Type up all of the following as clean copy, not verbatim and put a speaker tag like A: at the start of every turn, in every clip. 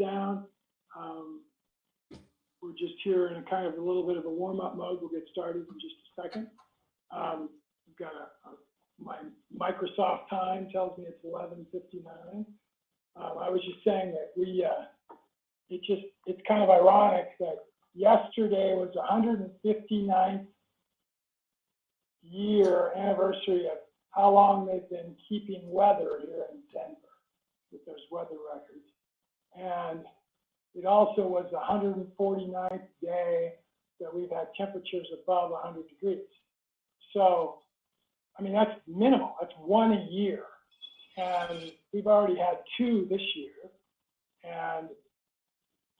A: down. We're just here in a kind of a little bit of a warm-up mode. We'll get started in just a second. We've got my Microsoft time tells me it's 11:59. I was just saying that it's kind of ironic that yesterday was 159th year anniversary of how long they've been keeping weather here in Denver with those weather records. And it also was the 149th day that we've had temperatures above 100 degrees. So, I mean, that's minimal. That's one a year. And we've already had 2 this year. And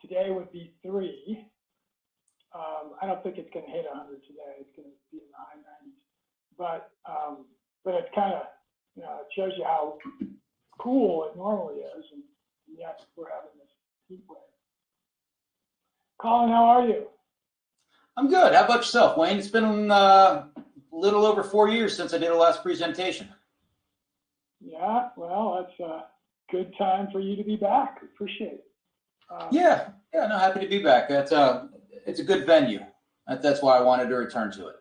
A: today would be 3. I don't think it's going to hit 100 today. It's going to be in the high 90s. But it's kind of, it shows you how cool it normally is. And yet we're having this heat wave. Colin, how are you?
B: I'm good. How about yourself, Wayne? It's been a little over 4 years since I did a last presentation.
A: Yeah, well, that's a good time for you to be back. Appreciate it.
B: Yeah, no, happy to be back. It's a good venue. That's why I wanted to return to it.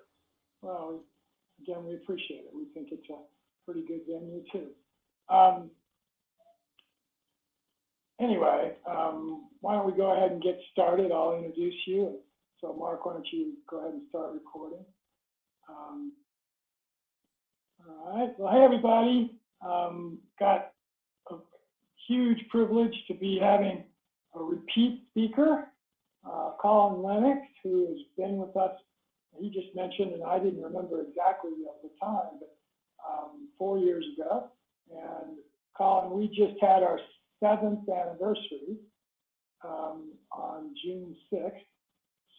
A: Well, again, we appreciate it. We think it's a pretty good venue too. Anyway, why don't we go ahead and get started? I'll introduce you. So, Mark, why don't you go ahead and start recording? All right. Well, hey, everybody. Got a huge privilege to be having a repeat speaker, Colin Lennox, who has been with us. He just mentioned, and I didn't remember exactly at the time, but 4 years ago. And Colin, we just had our 7th anniversary on June 6th.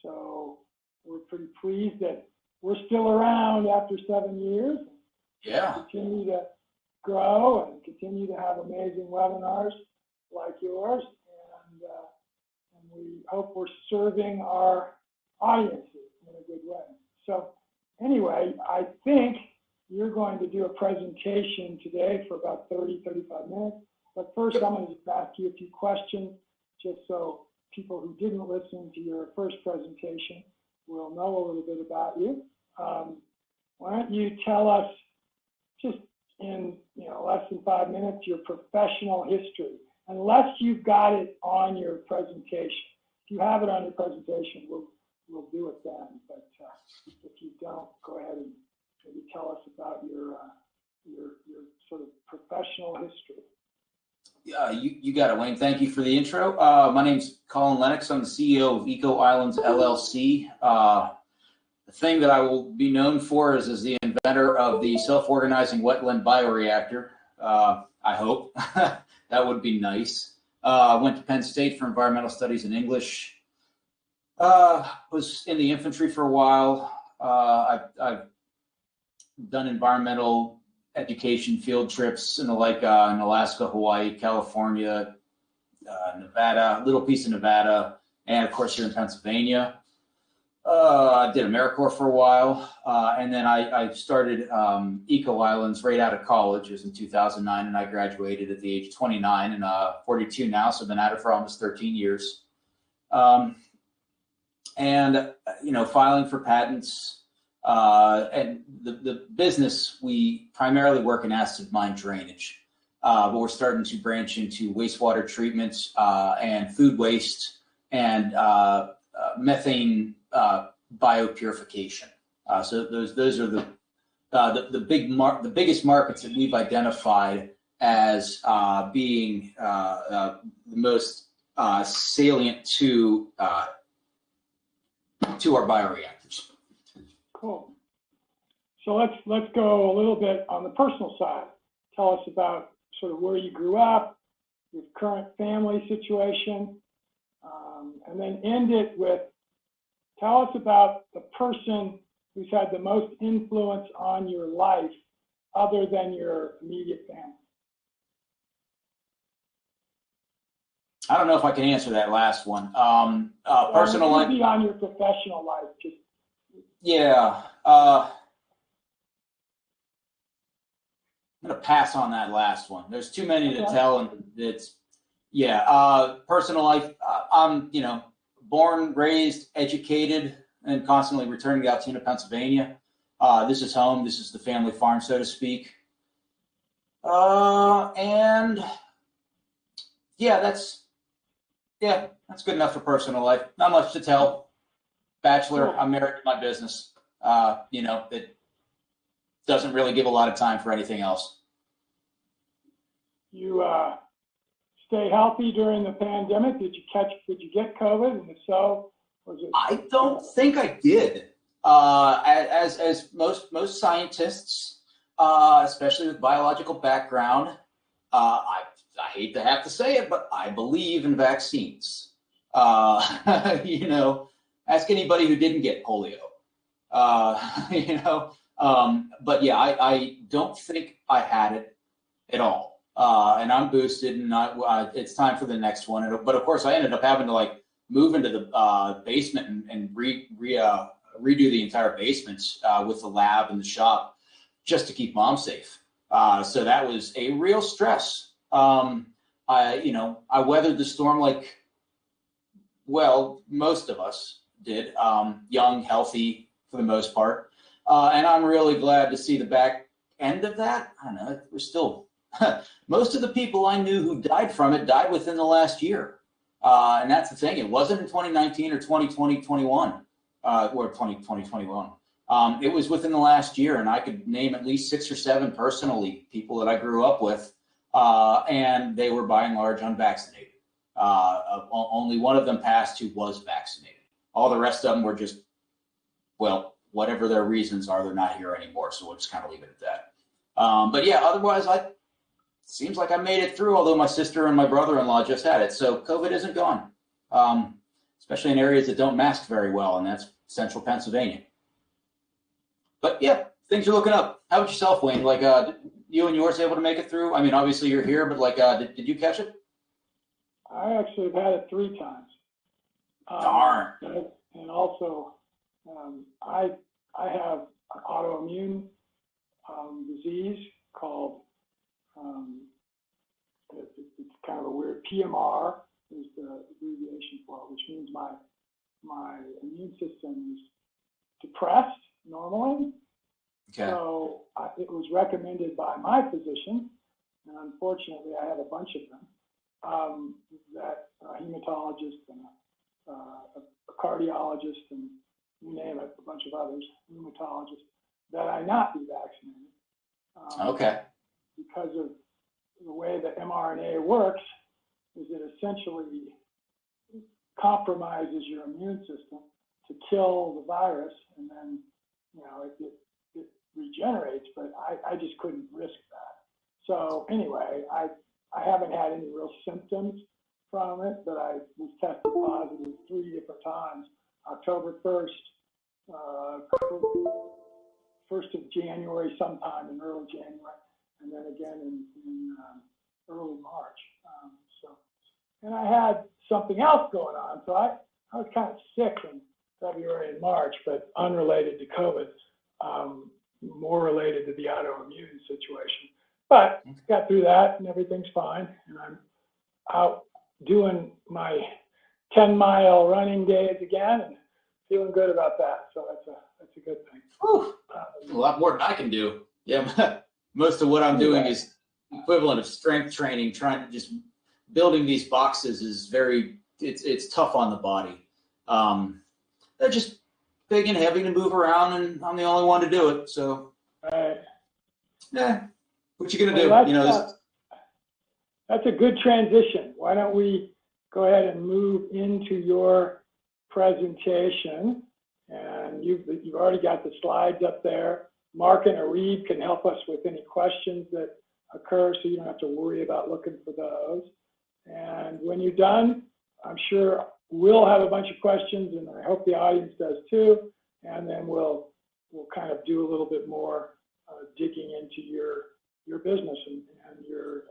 A: So we're pretty pleased that we're still around after 7 years.
B: Yeah.
A: Continue to grow and continue to have amazing webinars like yours. And we hope we're serving our audiences in a good way. So anyway, I think you're going to do a presentation today for about 30, 35 minutes. But first, I'm going to just ask you a few questions, just so people who didn't listen to your first presentation will know a little bit about you. Why don't you tell us, just in less than 5 minutes, your professional history, unless you've got it on your presentation. If you have it on your presentation, we'll do it then. But if you don't, go ahead and maybe tell us about your sort of professional history.
B: Yeah, you got it, Wayne. Thank you for the intro. My name's Colin Lennox. I'm the CEO of Eco Islands LLC. The thing that I will be known for is as the inventor of the Self Organizing Wetland Bioreactor. I hope. That would be nice. I went to Penn State for environmental studies and English. Was in the infantry for a while. I've done environmental education field trips and the like in Alaska, Hawaii, California, Nevada, a little piece of Nevada, and of course here in Pennsylvania. I did AmeriCorps for a while, and then I started Eco Islands right out of college. It was in 2009, and I graduated at the age of 29 and 42 now, so I've been at it for almost 13 years. And filing for patents. And the business, we primarily work in acid mine drainage, but we're starting to branch into wastewater treatment and food waste and methane biopurification. So those are the biggest markets that we've identified as being the most salient to our bioreactors.
A: Cool. So let's go a little bit on the personal side. Tell us about sort of where you grew up, your current family situation, and then end it with, tell us about the person who's had the most influence on your life other than your immediate family.
B: I don't know if I can answer that last one. Personal life.
A: Maybe on your professional life. Just.
B: Yeah. I'm going to pass on that last one. There's too many to tell, and it's, Yeah, personal life. I'm, born, raised, educated, and constantly returning to Altoona, Pennsylvania. This is home. This is the family farm, so to speak. And yeah, that's good enough for personal life. Not much to tell. Bachelor.
A: Cool.
B: I'm married to my business. It doesn't really give a lot of time for anything else.
A: You stay healthy during the pandemic? Did you get COVID? And if so, was it?
B: I don't think I did. As most scientists, especially with biological background, I hate to have to say it, but I believe in vaccines. Ask anybody who didn't get polio. But yeah, I don't think I had it at all. And I'm boosted, and it's time for the next one. But of course, I ended up having to move into the basement and redo the entire basement with the lab and the shop just to keep mom safe. So that was a real stress. I weathered the storm like, well, most of us did, young, healthy for the most part. And I'm really glad to see the back end of that. I don't know, we're still, most of the people I knew who died from it died within the last year. And that's the thing. It wasn't in 2019 or 2020, 21, or 2020, 21. It was within the last year, and I could name at least 6 or 7 personally, people that I grew up with, and they were by and large unvaccinated. Only one of them passed who was vaccinated. All the rest of them were just, well, whatever their reasons are, they're not here anymore. So we'll just kind of leave it at that. But yeah, otherwise, seems like I made it through, although my sister and my brother-in-law just had it. So COVID isn't gone, especially in areas that don't mask very well, and that's central Pennsylvania. But yeah, things are looking up. How about yourself, Wayne? You and yours able to make it through? I mean, obviously you're here, but did you catch it?
A: I actually have had it 3 times.
B: Darn.
A: And also, I have an autoimmune disease called, it's kind of a weird, PMR is the abbreviation for it, which means my immune system is depressed normally.
B: Okay.
A: So it was recommended by my physician, and unfortunately I have a bunch of them, that a hematologist and a cardiologist and you name it, a bunch of others, rheumatologists, that I not be vaccinated.
B: Okay.
A: Because of the way the mRNA works, is it essentially compromises your immune system to kill the virus, and then it regenerates. But I just couldn't risk that. So anyway, I haven't had any real symptoms from it, but I was tested positive 3 different times. October 1st, 1st of January, sometime in early January, and then again in early March. And I had something else going on, so I was kind of sick in February and March, but unrelated to COVID, more related to the autoimmune situation. But got through that, and everything's fine, and I'm out doing my 10-mile running days again, and feeling good about that. So that's a good thing.
B: A lot more than I can do. Yeah, most of what I'm doing is equivalent of strength training. Trying to just building these boxes is it's tough on the body. They're just big and heavy to move around, and I'm the only one to do it. So, yeah, what you gonna do?
A: That's a good transition. Why don't we go ahead and move into your presentation? And you've already got the slides up there. Mark and Arib can help us with any questions that occur, so you don't have to worry about looking for those. And when you're done, I'm sure we'll have a bunch of questions, and I hope the audience does too. And then we'll kind of do a little bit more digging into your business and your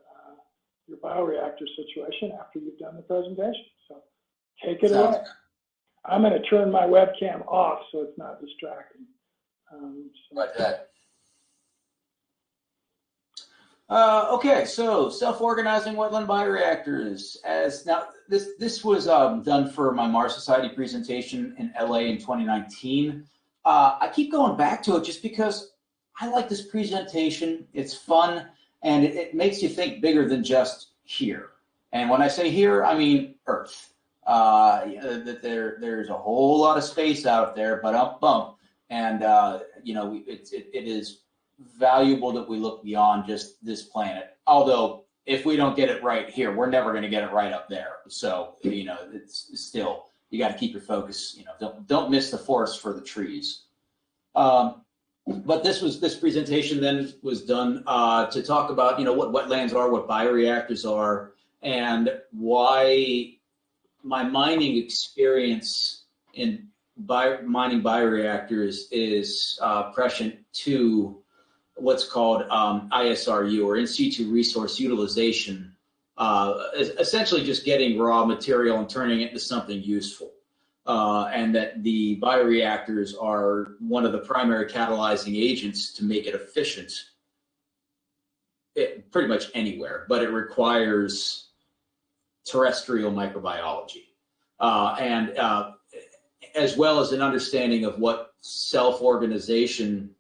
A: bioreactor situation after you've done the presentation. So take it away. I'm going to turn my webcam off so it's not distracting.
B: Like that. Okay, so self-organizing wetland bioreactors. This was done for my Mars Society presentation in LA in 2019. I keep going back to it just because I like this presentation. It's fun and it makes you think bigger than just here. And when I say here, I mean Earth. That there's a whole lot of space out there, but bump, and it is valuable that we look beyond just this planet. Although if we don't get it right here, we're never going to get it right up there. So it's still, you got to keep your focus. Don't miss the forest for the trees. But this presentation then was done to talk about what wetlands are, what bioreactors are, and why my mining experience in mining bioreactors is prescient to what's called ISRU, or in situ resource utilization, essentially just getting raw material and turning it into something useful. And that the bioreactors are one of the primary catalyzing agents to make it efficient pretty much anywhere, but it requires terrestrial microbiology, and as well as an understanding of what self-organization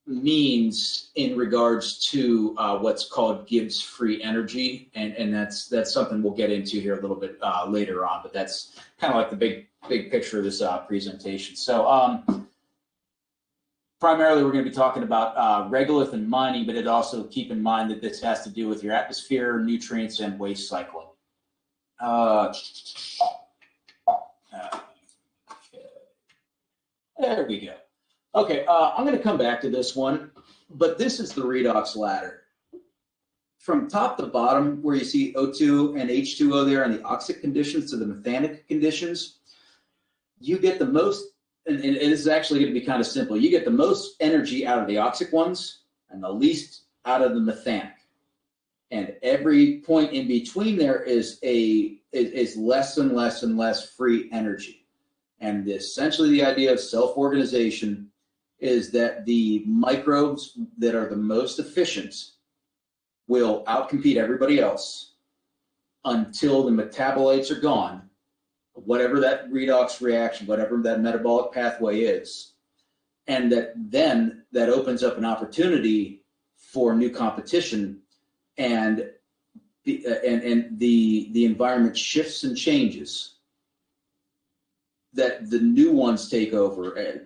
B: means in regards to what's called Gibbs free energy, and that's something we'll get into here a little bit later on, but that's kind of like the big picture of this presentation. So primarily we're going to be talking about regolith and mining, but it also keep in mind that this has to do with your atmosphere, nutrients, and waste cycling. There we go. Okay, I'm going to come back to this one, but this is the redox ladder. From top to bottom, where you see O2 and H2O there, and the oxic conditions to the methanic conditions, you get the most, and this is actually going to be kind of simple, you get the most energy out of the oxic ones and the least out of the methanic. And every point in between there is less and less and less free energy. And essentially the idea of self-organization is that the microbes that are the most efficient will outcompete everybody else until the metabolites are gone, whatever that redox reaction, whatever that metabolic pathway is, and then that opens up an opportunity for new competition, and the environment shifts and changes, that the new ones take over and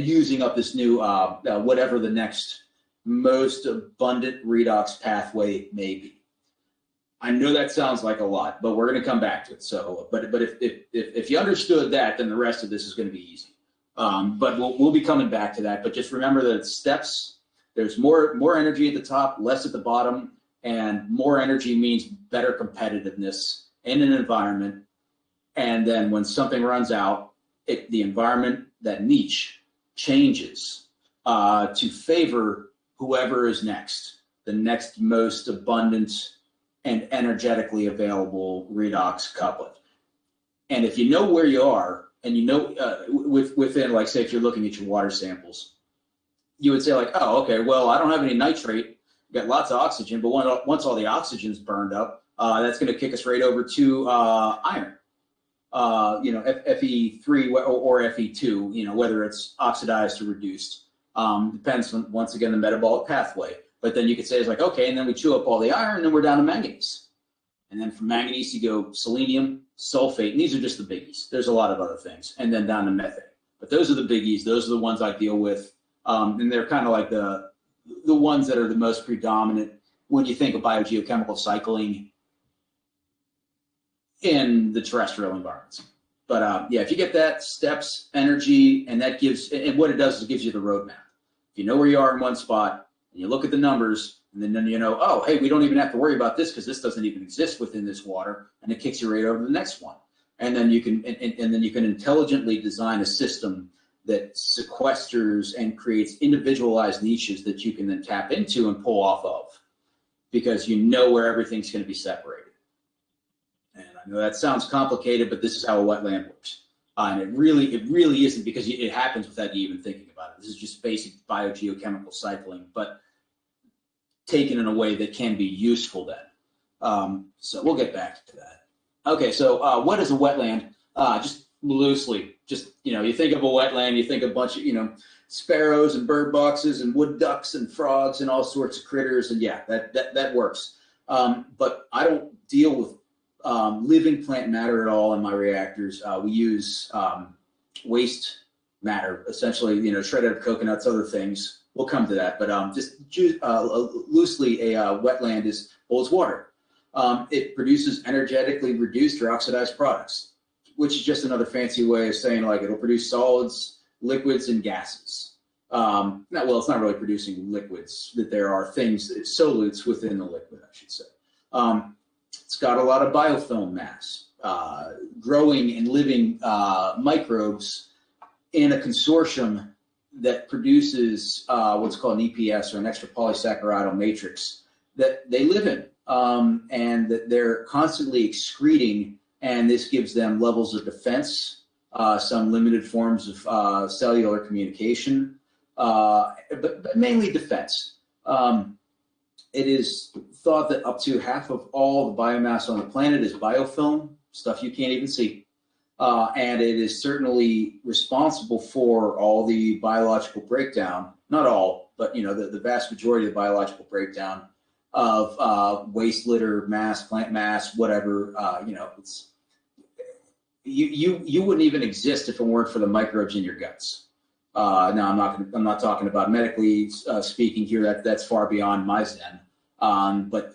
B: using up this new whatever the next most abundant redox pathway may be. I know that sounds like a lot, but we're going to come back to it. So, but if you understood that, then the rest of this is going to be easy. But we'll be coming back to that. But just remember that it's steps. There's more energy at the top, less at the bottom, and more energy means better competitiveness in an environment. And then when something runs out, the environment, that niche, changes to favor whoever is next, the next most abundant and energetically available redox couplet. And if you know where you are, and you know within, like, say, if you're looking at your water samples, you would say, like, oh, okay, well, I don't have any nitrate, got lots of oxygen, but once all the oxygen's burned up, that's going to kick us right over to iron. Fe3 or Fe2, whether it's oxidized or reduced, depends on, once again, the metabolic pathway. But then you could say, it's like, okay, and then we chew up all the iron, and then we're down to manganese. And then from manganese, you go selenium, sulfate, and these are just the biggies. There's a lot of other things, and then down to methane. But those are the biggies. Those are the ones I deal with, and they're kind of like the ones that are the most predominant when you think of biogeochemical cycling in the terrestrial environments. But yeah, if you get that, steps, energy, and that gives, and what it does is it gives you the roadmap. If you know where you are in one spot, and you look at the numbers, and then you know, oh, hey, we don't even have to worry about this because this doesn't even exist within this water, and it kicks you right over to the next one. And then you can, and then you can intelligently design a system that sequesters and creates individualized niches that you can then tap into and pull off of, because you know where everything's going to be separated. And I know that sounds complicated, but this is how a wetland works. And it really isn't, because it happens without you even thinking about it. This is just basic biogeochemical cycling. But taken in a way that can be useful then. So we'll get back to that. Okay, so what is a wetland? Just loosely, you think of a wetland, you think of a bunch of, sparrows and bird boxes and wood ducks and frogs and all sorts of critters, and yeah, that works. But I don't deal with living plant matter at all in my reactors. We use waste matter, essentially, shredded up coconuts, other things. We'll come to that, but loosely, a wetland holds water. It produces energetically reduced or oxidized products, which is just another fancy way of saying like it'll produce solids, liquids, and gases. Well, it's not really producing liquids, that there are things, solutes within the liquid, I should say. It's got a lot of biofilm mass, growing and living microbes in a consortium that produces what's called an EPS, or an extra polysaccharidal matrix, that they live in, and that they're constantly excreting, and this gives them levels of defense, some limited forms of cellular communication, but mainly defense. It is thought that up to half of all the biomass on the planet is biofilm, stuff you can't even see. And it is certainly responsible for all the biological breakdown, not all, but the vast majority of the biological breakdown of waste, litter, mass, plant mass, whatever. It's you wouldn't even exist if it weren't for the microbes in your guts. Now I'm not talking about medically speaking here. That's far beyond my zen. But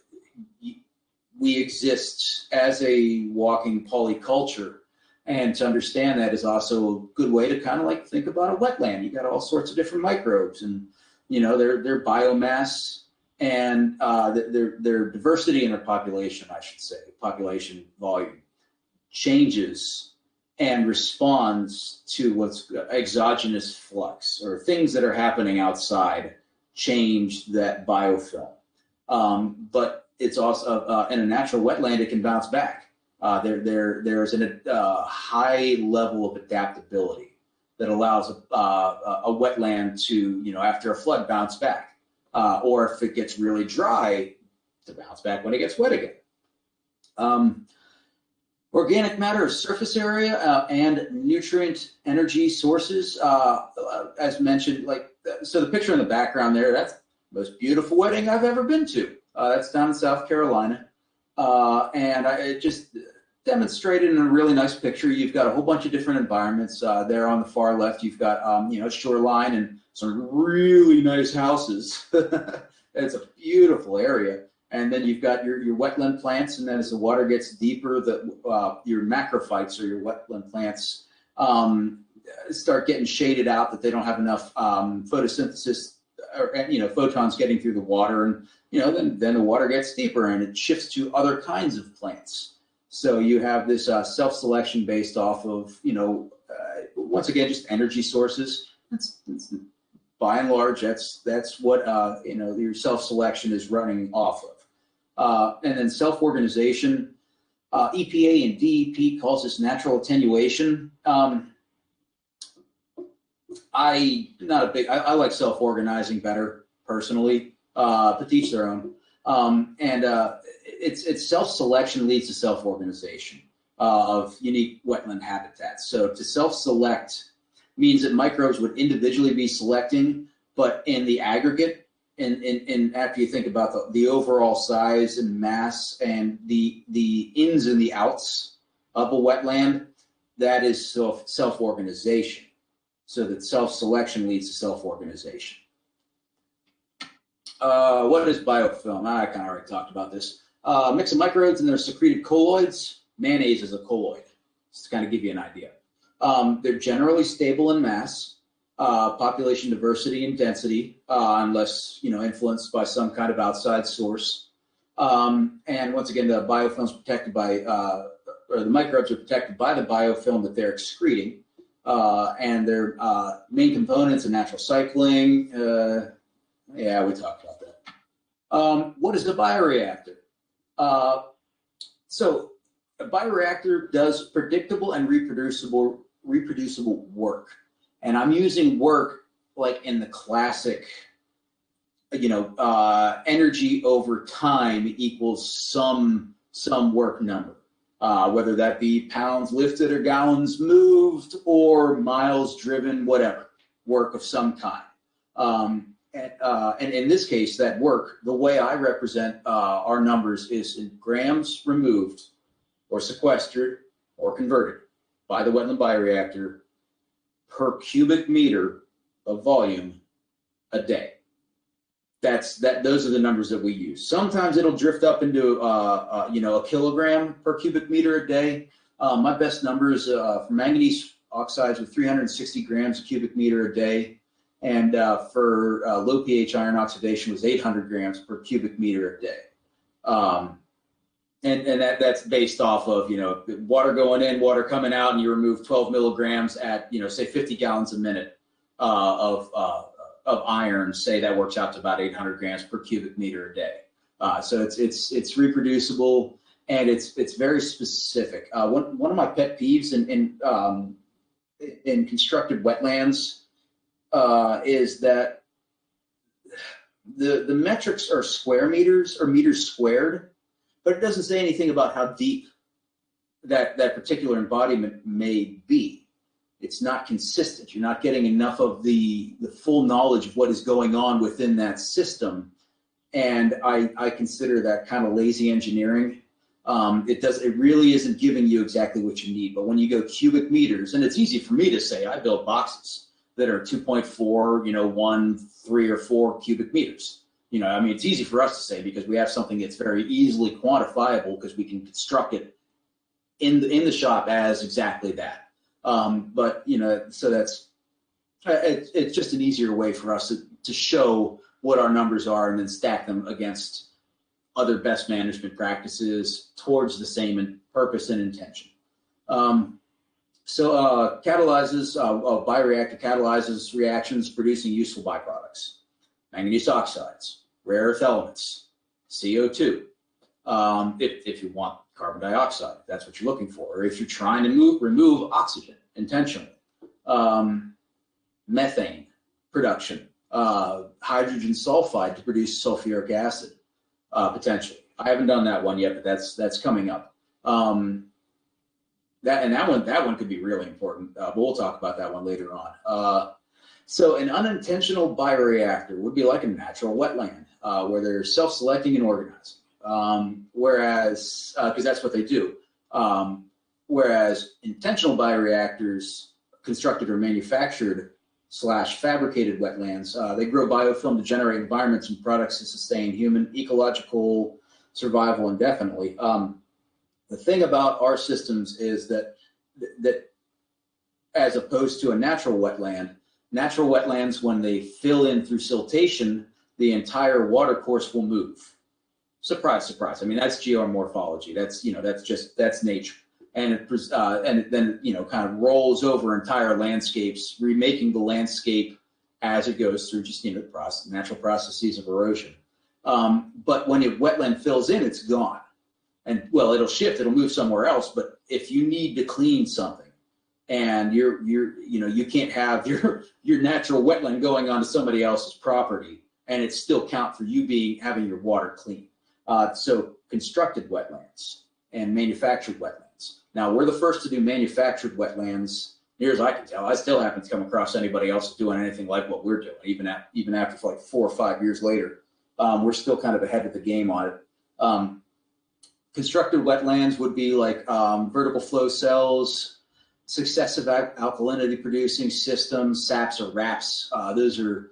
B: we exist as a walking polyculture. And to understand that is also a good way to kind of like think about a wetland. You got all sorts of different microbes, and their biomass and their diversity in their population, I should say, population volume, changes and responds to what's exogenous flux, or things that are happening outside change that biofilm. But it's also in a natural wetland, it can bounce back. There's a high level of adaptability that allows a wetland to, after a flood, bounce back, or if it gets really dry, to bounce back when it gets wet again. Organic matter is surface area and nutrient energy sources, as mentioned. So the picture in the background there, that's the most beautiful wedding I've ever been to. That's down in South Carolina, and it just demonstrated in a really nice picture. You've got a whole bunch of different environments. There on the far left, you've got shoreline and some really nice houses. It's a beautiful area. And then you've got your wetland plants, and then as the water gets deeper, your macrophytes, or your wetland plants, start getting shaded out, that they don't have enough photosynthesis, or photons getting through the water, and then the water gets deeper and it shifts to other kinds of plants. So you have this self-selection based off of once again just energy sources. That's by and large that's what your self-selection is running off of. And then self-organization, EPA and DEP calls this natural attenuation. I like self-organizing better personally, but to each their own. It's self-selection leads to self-organization of unique wetland habitats. So to self-select means that microbes would individually be selecting, but in the aggregate, and after you think about the overall size and mass and the ins and the outs of a wetland, that is self-organization. So that self-selection leads to self-organization. What is biofilm? I kind of already talked about this. Mix of microbes and their secreted colloids. Mayonnaise is a colloid, just to kind of give you an idea. They're generally stable in mass, population diversity and density, unless influenced by some kind of outside source. And once again, the biofilm is protected by, or the microbes are protected by the biofilm that they're excreting. And their main components are natural cycling. Yeah, we talked about that. What is a bioreactor? So a bioreactor does predictable and reproducible work. And I'm using work like in the classic energy over time equals some work number, whether that be pounds lifted or gallons moved or miles driven, whatever, work of some kind. And in this case, that work, the way I represent our numbers is in grams removed or sequestered or converted by the wetland bioreactor per cubic meter of volume a day. Those are the numbers that we use. Sometimes it'll drift up into a kilogram per cubic meter a day. My best numbers for manganese oxides were 360 grams a cubic meter a day, and for low pH iron oxidation was 800 grams per cubic meter a day. And that's based off of water going in, water coming out, and you remove 12 milligrams at say 50 gallons a minute of iron. Say that works out to about 800 grams per cubic meter a day. So it's reproducible, and it's very specific. One of my pet peeves in constructed wetlands is that the metrics are square meters or meters squared, but it doesn't say anything about how deep that particular embodiment may be. It's not consistent. You're not getting enough of the full knowledge of what is going on within that system. And I consider that kind of lazy engineering. It really isn't giving you exactly what you need. But when you go cubic meters, and it's easy for me to say, I build boxes that are 2.4, 1, 3, or 4 cubic meters. It's easy for us to say because we have something that's very easily quantifiable because we can construct it in the shop as exactly that. But so it's just an easier way for us to show what our numbers are and then stack them against other best management practices towards the same purpose and intention. Bioreactor catalyzes reactions producing useful byproducts: manganese oxides, rare earth elements, CO2. If you want carbon dioxide, if that's what you're looking for, or if you're trying to remove oxygen intentionally, methane production, hydrogen sulfide to produce sulfuric acid, potentially. I haven't done that one yet, but that's coming up. That one could be really important, but we'll talk about that one later on. So an unintentional bioreactor would be like a natural wetland where they're self-selecting and organizing, whereas because that's what they do. Whereas intentional bioreactors, constructed or manufactured / fabricated wetlands, they grow biofilm to generate environments and products to sustain human ecological survival indefinitely. The thing about our systems is that as opposed to a natural wetlands, when they fill in through siltation, the entire water course will move. Surprise, surprise. I mean, that's geomorphology. That's nature. And it then kind of rolls over entire landscapes, remaking the landscape as it goes through just natural processes of erosion. But when a wetland fills in, it's gone. And it'll shift, it'll move somewhere else. But if you need to clean something, and you can't have your natural wetland going onto somebody else's property, and it still count for you having your water clean. So constructed wetlands and manufactured wetlands. Now, we're the first to do manufactured wetlands, near as I can tell. I still haven't come across anybody else doing anything like what we're doing, even after like 4 or 5 years later. We're still kind of ahead of the game on it. Constructed wetlands would be like vertical flow cells, successive alkalinity producing systems, SAPs or RAPs. Those are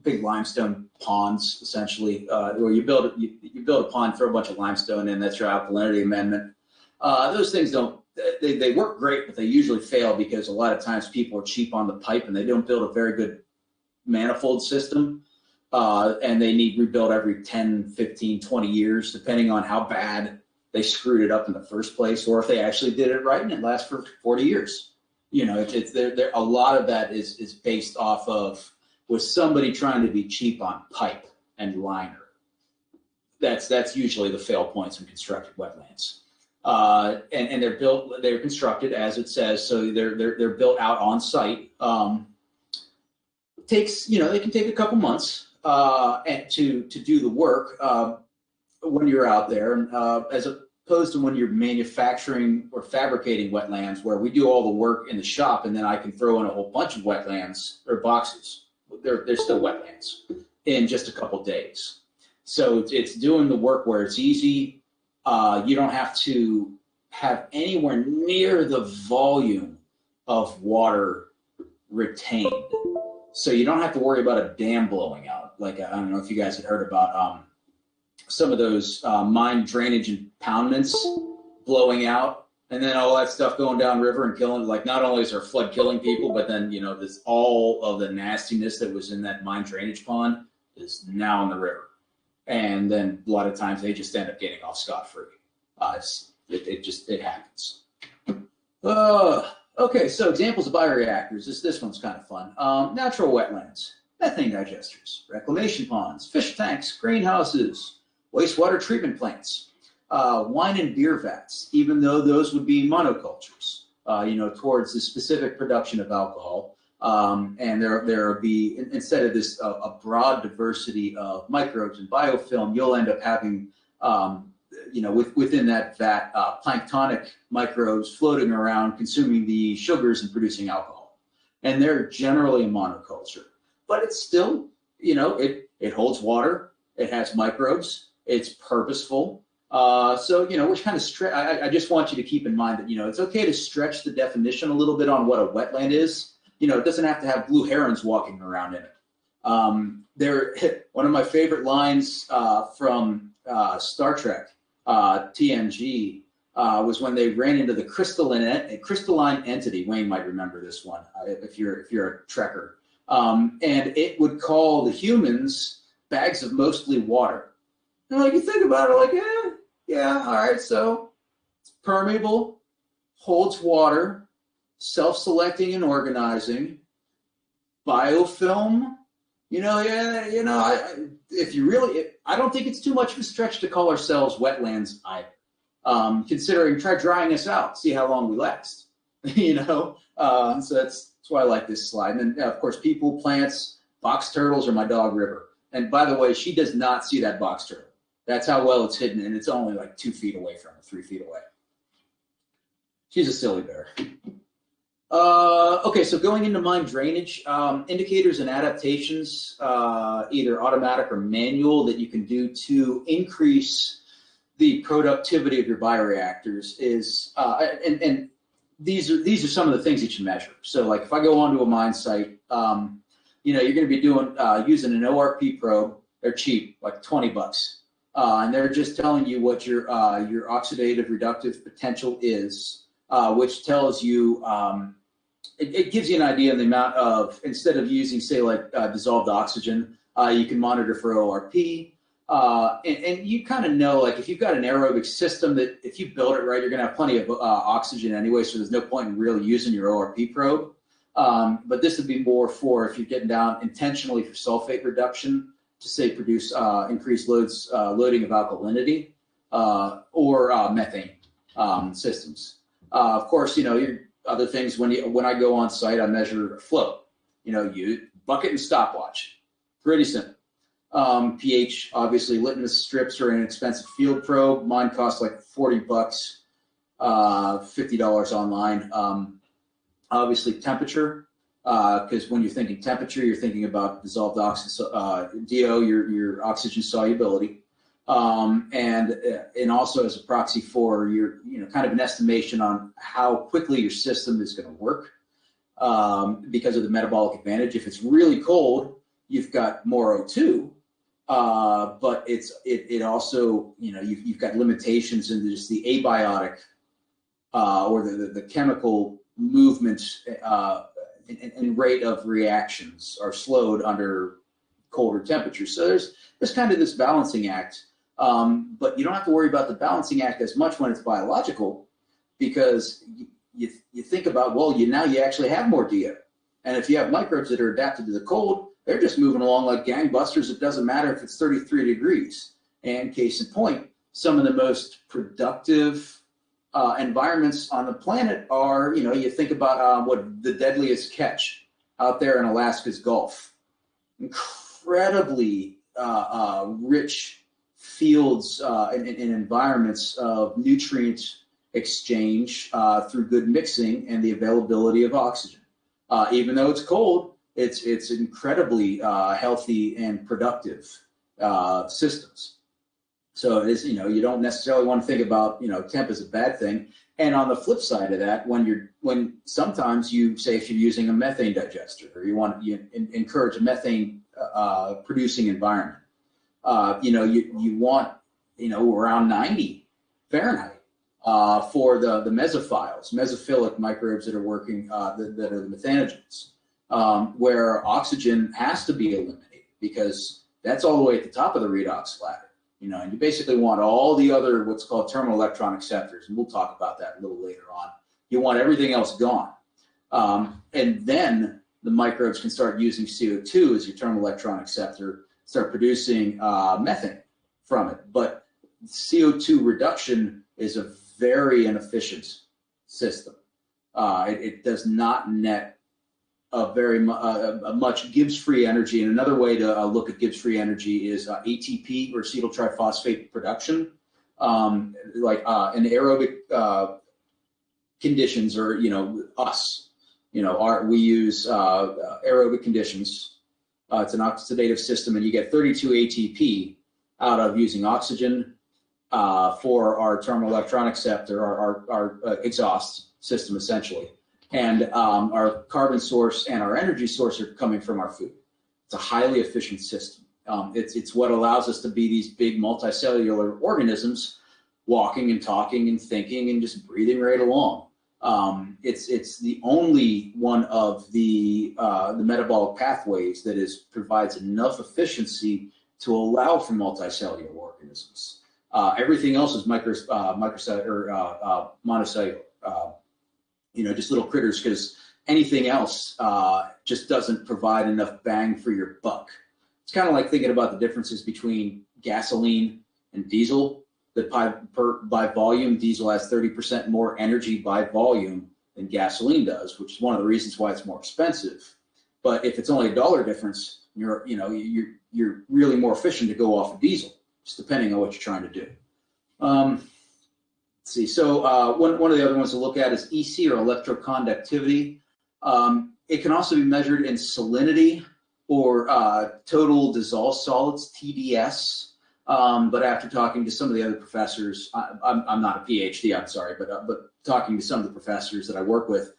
B: big limestone ponds, essentially, where you build a pond, throw a bunch of limestone in. That's your alkalinity amendment. Those things they work great, but they usually fail because a lot of times people are cheap on the pipe and they don't build a very good manifold system. And they need rebuilt every 10, 15, 20 years, depending on how bad they screwed it up in the first place, or if they actually did it right and it lasts for 40 years. A lot of that is based off of was somebody trying to be cheap on pipe and liner. That's usually the fail points in constructed wetlands. And they're constructed as it says, so they're built out on site. They can take a couple months. and to do the work when you're out there, as opposed to when you're manufacturing or fabricating wetlands, where we do all the work in the shop and then I can throw in a whole bunch of wetlands or boxes. They're still wetlands in just a couple days. So it's doing the work where it's easy. You don't have to have anywhere near the volume of water retained. So you don't have to worry about a dam blowing out. Like, I don't know if you guys had heard about some of those mine drainage impoundments blowing out, and then all that stuff going downriver and killing. Like, not only is our flood killing people, but then, you know, this all of the nastiness that was in that mine drainage pond is now in the river. And then a lot of times they just end up getting off scot-free. It happens. Okay, so examples of bioreactors. This one's kind of fun. Natural wetlands, methane digesters, reclamation ponds, fish tanks, greenhouses, wastewater treatment plants, wine and beer vats, even though those would be monocultures, you know, towards the specific production of alcohol. And there will be, instead of this a broad diversity of microbes and biofilm, you'll end up having, you know, within that vat, planktonic microbes floating around, consuming the sugars and producing alcohol. And they're generally a monoculture, but it's still, you know, it holds water, it has microbes, it's purposeful. So, you know, we're kind of I just want you to keep in mind that, you know, it's okay to stretch the definition a little bit on what a wetland is. You know, it doesn't have to have blue herons walking around in it. One of my favorite lines from Star Trek, TNG, was when they ran into the crystalline entity. Wayne might remember this one if you're a Trekker. And it would call the humans bags of mostly water. And like, you think about it, like, yeah, all right, so it's permeable, holds water, self-selecting and organizing, biofilm. You know, I don't think it's too much of a stretch to call ourselves wetlands either. Considering, try drying us out, see how long we last. You know, so that's why I like this slide. And then, of course, people, plants, box turtles, or my dog River. And by the way, she does not see that box turtle. That's how well it's hidden, and it's only like 2 feet away from her, 3 feet away. She's a silly bear. Okay, so going into mine drainage, indicators and adaptations, either automatic or manual, that you can do to increase the productivity of your bioreactors is, and these are some of the things that you measure. So, like, if I go onto a mine site, you know, you're going to be doing using an ORP probe. They're cheap, like $20, and they're just telling you what your oxidative reductive potential is, which tells you. It gives you an idea of the amount of, instead of using, say, like dissolved oxygen, you can monitor for ORP. And you kind of know, like, if you've got an aerobic system, that if you build it right, you're going to have plenty of oxygen anyway, so there's no point in really using your ORP probe. But this would be more for if you're getting down intentionally for sulfate reduction to, say, produce increased loading of alkalinity or methane systems. Of course, you know, other things, when I go on site, I measure flow. You know, you bucket and stopwatch. Pretty simple. pH, obviously, litmus strips are an inexpensive field probe. Mine costs like $40, $50 online. Obviously, temperature, because when you're thinking temperature, you're thinking about dissolved oxygen, DO, your oxygen solubility. And also as a proxy for your, you know, kind of an estimation on how quickly your system is going to work, because of the metabolic advantage. If it's really cold, you've got more O2, but it also, you know, you've got limitations in just the abiotic or the chemical movement and rate of reactions are slowed under colder temperatures. So there's kind of this balancing act. But you don't have to worry about the balancing act as much when it's biological, because you think about, well, now you actually have more DO. And if you have microbes that are adapted to the cold, they're just moving along like gangbusters. It doesn't matter if it's 33 degrees. And case in point, some of the most productive environments on the planet are, you know, you think about what the deadliest catch out there in Alaska's Gulf. incredibly rich fields and environments of nutrient exchange through good mixing and the availability of oxygen. Even though it's cold, it's incredibly healthy and productive systems. So it is, you don't necessarily want to think about, temp as a bad thing. And on the flip side of that, when sometimes you say if you're using a methane digester or you encourage a methane producing environment, you want, around 90 Fahrenheit for the mesophilic microbes that are working, that are the methanogens, where oxygen has to be eliminated because that's all the way at the top of the redox ladder. And you basically want all the other what's called terminal electron acceptors, and we'll talk about that a little later on. You want everything else gone. And then the microbes can start using CO2 as your terminal electron acceptor, start producing methane from it. But CO2 reduction is a very inefficient system. It does not net much Gibbs-free energy. And another way to look at Gibbs-free energy is ATP, or acetyl triphosphate production. Like in aerobic conditions, or us, we use aerobic conditions. It's an oxidative system, and you get 32 ATP out of using oxygen for our terminal electron acceptor, our exhaust system, essentially. And our carbon source and our energy source are coming from our food. It's a highly efficient system. It's what allows us to be these big multicellular organisms, walking and talking and thinking and just breathing right along. It's the only one of the metabolic pathways that provides enough efficiency to allow for multicellular organisms. Everything else is monocellular, just little critters, because anything else just doesn't provide enough bang for your buck. It's kind of like thinking about the differences between gasoline and diesel. That by volume, diesel has 30% more energy by volume than gasoline does, which is one of the reasons why it's more expensive. But if it's only $1 difference, you're really more efficient to go off of diesel, just depending on what you're trying to do. Let's see. So one of the other ones to look at is EC, or electroconductivity. It can also be measured in salinity, or total dissolved solids, TDS. But after talking to some of the other professors, I'm not a PhD, I'm sorry, but talking to some of the professors that I work with,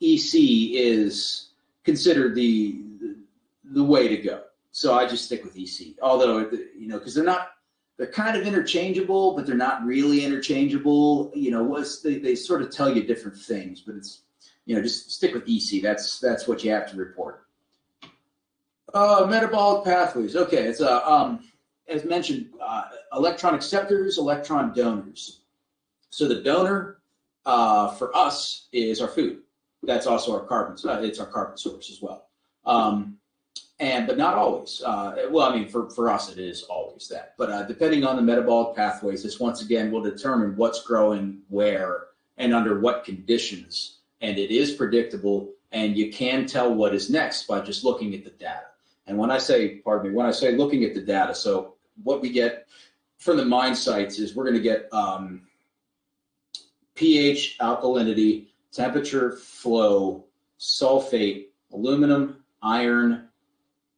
B: EC is considered the way to go. So I just stick with EC, although, because they're kind of interchangeable, but they're not really interchangeable. They sort of tell you different things, but it's, just stick with EC. That's what you have to report. Metabolic pathways. Okay, it's as mentioned, electron acceptors, electron donors. So the donor for us is our food. That's also our carbon. It's our carbon source as well. But not always. For us, it is always that. But depending on the metabolic pathways, this once again will determine what's growing where and under what conditions. And it is predictable, and you can tell what is next by just looking at the data. And when I say looking at the data, so what we get from the mine sites is we're going to get pH, alkalinity, temperature, flow, sulfate, aluminum, iron,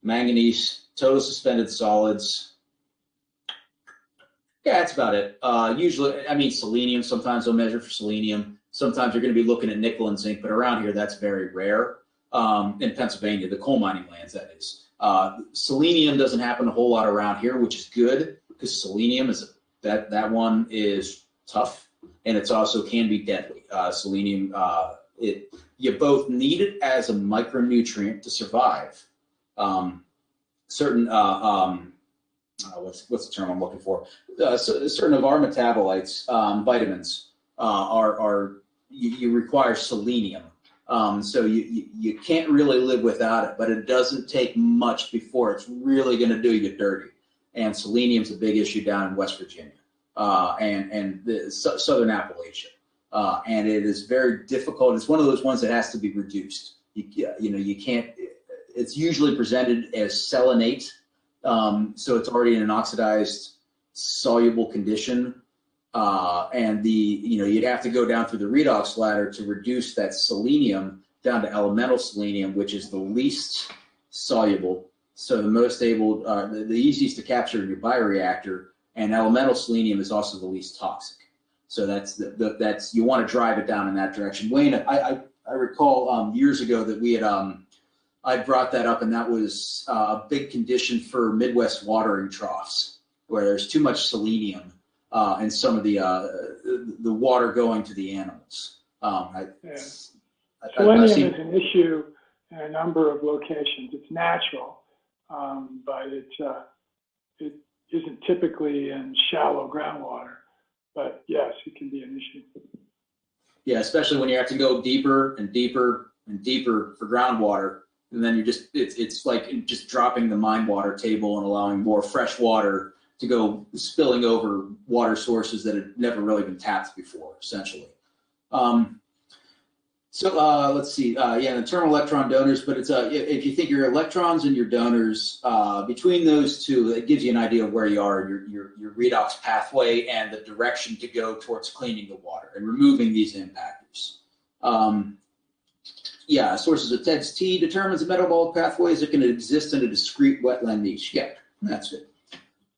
B: manganese, total suspended solids. Yeah, that's about it. Usually, selenium, sometimes they'll measure for selenium. Sometimes you're going to be looking at nickel and zinc, but around here, that's very rare. In Pennsylvania, the coal mining lands, that is. Selenium doesn't happen a whole lot around here, which is good, because selenium that one is tough, and it's also can be deadly. Selenium, you both need it as a micronutrient to survive. Certain what's the term I'm looking for? Certain of our metabolites, vitamins, you require selenium. So you can't really live without it, but it doesn't take much before it's really going to do you dirty. And selenium's a big issue down in West Virginia and the Southern Appalachia. And it is very difficult. It's one of those ones that has to be reduced. You can't. it's usually presented as selenate, so it's already in an oxidized soluble condition, and you'd have to go down through the redox ladder to reduce that selenium down to elemental selenium, which is the least soluble, so the most able, the easiest to capture in your bioreactor, and elemental selenium is also the least toxic. So that's you want to drive it down in that direction. Wayne, I recall years ago that we had I brought that up, and that was a big condition for Midwest watering troughs where there's too much selenium in some of the water going to the animals.
A: Selenium is an issue in a number of locations. It's natural, but it isn't typically in shallow groundwater. But yes, it can be an issue.
B: Yeah, especially when you have to go deeper and deeper and deeper for groundwater, and then it's like just dropping the mine water table and allowing more fresh water to go spilling over water sources that had never really been tapped before, essentially. Let's see. The term electron donors, but it's if you think your electrons and your donors, between those two, it gives you an idea of where you are in your redox pathway and the direction to go towards cleaning the water and removing these impactors. Sources of TEDS T determines the metabolic pathways that can exist in a discrete wetland niche. Yeah, that's it.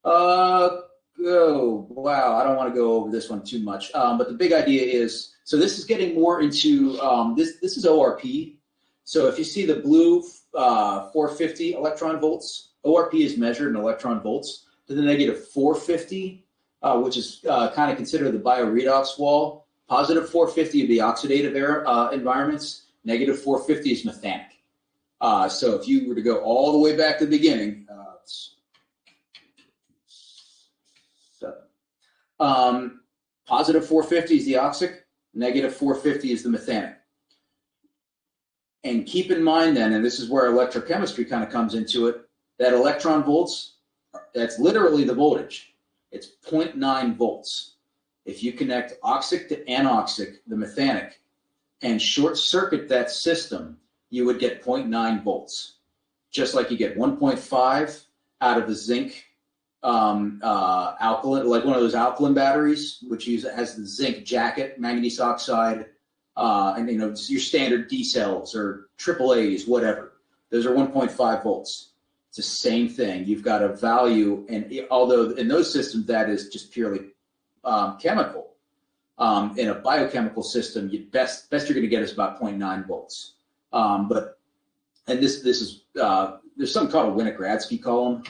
B: Wow, I don't want to go over this one too much, but the big idea is, so this is getting more into, this is ORP. So if you see the blue 450 electron volts, ORP is measured in electron volts to the negative 450, which is kind of considered the bioredox wall. Positive 450 would be oxidative environments. Negative 450 is methanic. So if you were to go all the way back to the beginning, positive 450 is the oxic, negative 450 is the methanic. And keep in mind then, and this is where electrochemistry kind of comes into it, that electron volts, that's literally the voltage. It's 0.9 volts. If you connect oxic to anoxic, the methanic, and short circuit that system, you would get 0.9 volts. Just like you get 1.5 out of the zinc alkaline, like one of those alkaline batteries, which has the zinc jacket, manganese oxide, and your standard D cells or AAAs, whatever. Those are 1.5 volts. It's the same thing. You've got a value, and although in those systems that is just purely chemical, in a biochemical system, best you're going to get is about 0.9 volts. This is there's something called a Winogradzki column.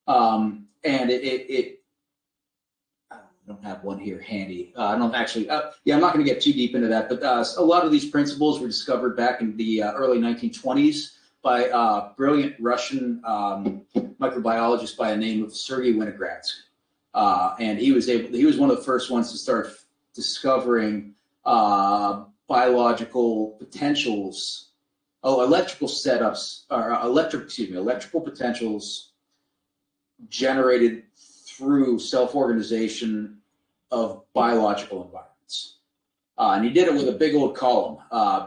B: And I don't have one here handy. I don't actually, I'm not going to get too deep into that, but a lot of these principles were discovered back in the early 1920s by a brilliant Russian microbiologist by the name of Sergei Winogradsky. And he was one of the first ones to start discovering biological potentials, electrical setups, or electrical potentials generated through self-organization of biological environments. And he did it with a big old column,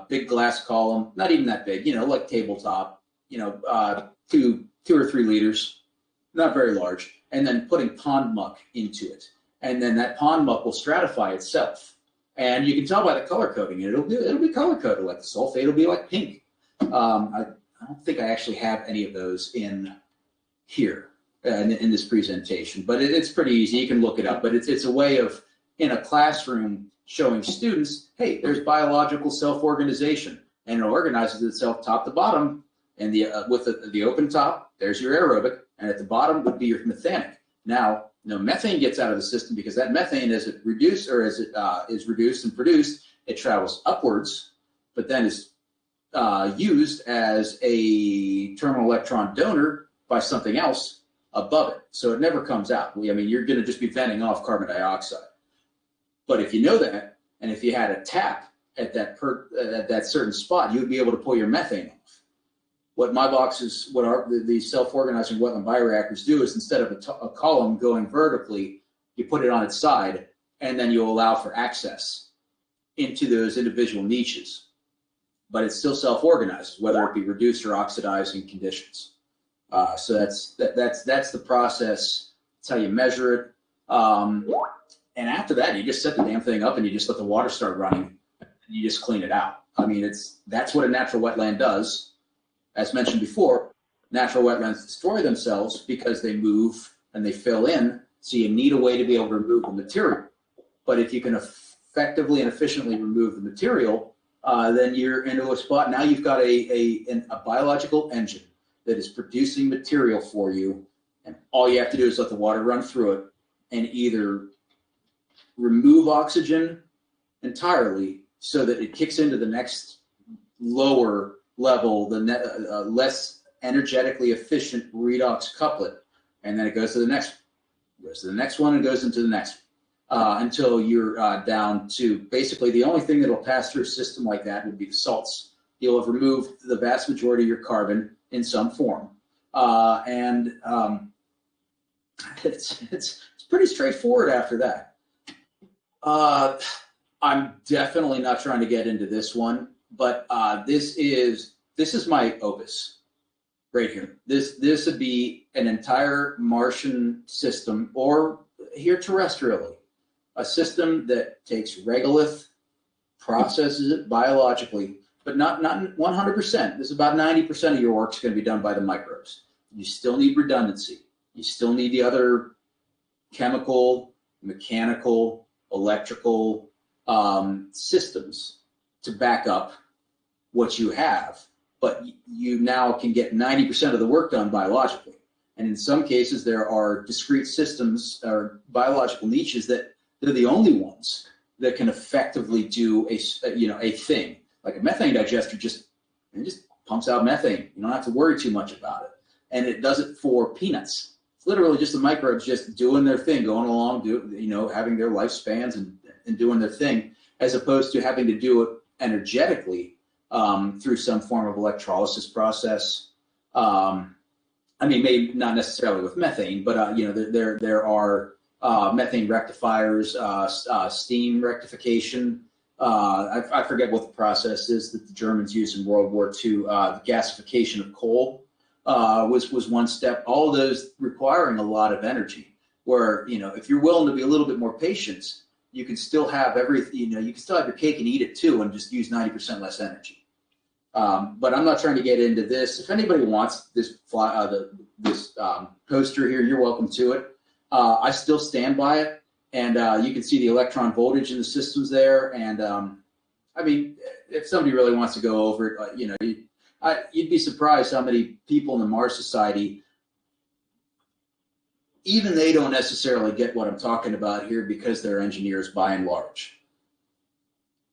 B: big glass column, not even that big, like tabletop, 2 or 3 liters, not very large, and then putting pond muck into it. And then that pond muck will stratify itself. And you can tell by the color coding, it'll be color coded, like the sulfate will be like pink. I don't think I actually have any of those in here. In this presentation, but it's pretty easy. You can look it up, but it's a way of, in a classroom, showing students, hey, there's biological self-organization, and it organizes itself top to bottom, and with the open top, there's your aerobic, and at the bottom would be your methanic. Now, methane gets out of the system because that methane, as it reduced is reduced and produced, it travels upwards, but then is used as a terminal electron donor by something else above it, so it never comes out. You're going to just be venting off carbon dioxide. But if you know that, and if you had a tap at that certain spot, you would be able to pull your methane off. What my boxes, the self-organizing wetland bioreactors do is, instead of a column going vertically, you put it on its side, and then you allow for access into those individual niches. but it still self-organizes, whether it be reduced or oxidizing conditions. So that's the process. That's how you measure it. And after that, you just set the damn thing up and you just let the water start running. And you just clean it out. I mean, that's what a natural wetland does. As mentioned before, natural wetlands destroy themselves because they move and they fill in. So you need a way to be able to remove the material. But if you can effectively and efficiently remove the material, then you're into a spot. Now you've got a biological engine that is producing material for you, and all you have to do is let the water run through it and either remove oxygen entirely so that it kicks into the next lower level, the less energetically efficient redox couplet, and then it goes to the next one and goes into the next until you're down to basically the only thing that'll pass through a system like that would be the salts. You'll have removed the vast majority of your carbon in some form, and it's pretty straightforward after that. I'm definitely not trying to get into this one, but this is my opus right here. This would be an entire Martian system, or here terrestrially, a system that takes regolith, processes it biologically, but not 100%. This is about 90% of your work is going to be done by the microbes. You still need redundancy. You still need the other chemical, mechanical, electrical systems to back up what you have, but you now can get 90% of the work done biologically. And in some cases, there are discrete systems or biological niches that they're the only ones that can effectively do a thing. Like a methane digester just pumps out methane. You don't have to worry too much about it. And it does it for peanuts. It's literally just the microbes just doing their thing, going along, having their lifespans and doing their thing, as opposed to having to do it energetically through some form of electrolysis process. I mean, maybe not necessarily with methane, but there are methane rectifiers, steam rectification. I forget what the process is that the Germans used in World War II. The gasification of coal was one step. All of those requiring a lot of energy. Where if you're willing to be a little bit more patient, you can still have everything. You can still have your cake and eat it too, and just use 90% less energy. But I'm not trying to get into this. If anybody wants this poster here, you're welcome to it. I still stand by it, and you can see the electron voltage in the systems there. And I mean, if somebody really wants to go over it, you'd be surprised how many people in the Mars Society, even they don't necessarily get what I'm talking about here because they're engineers by and large.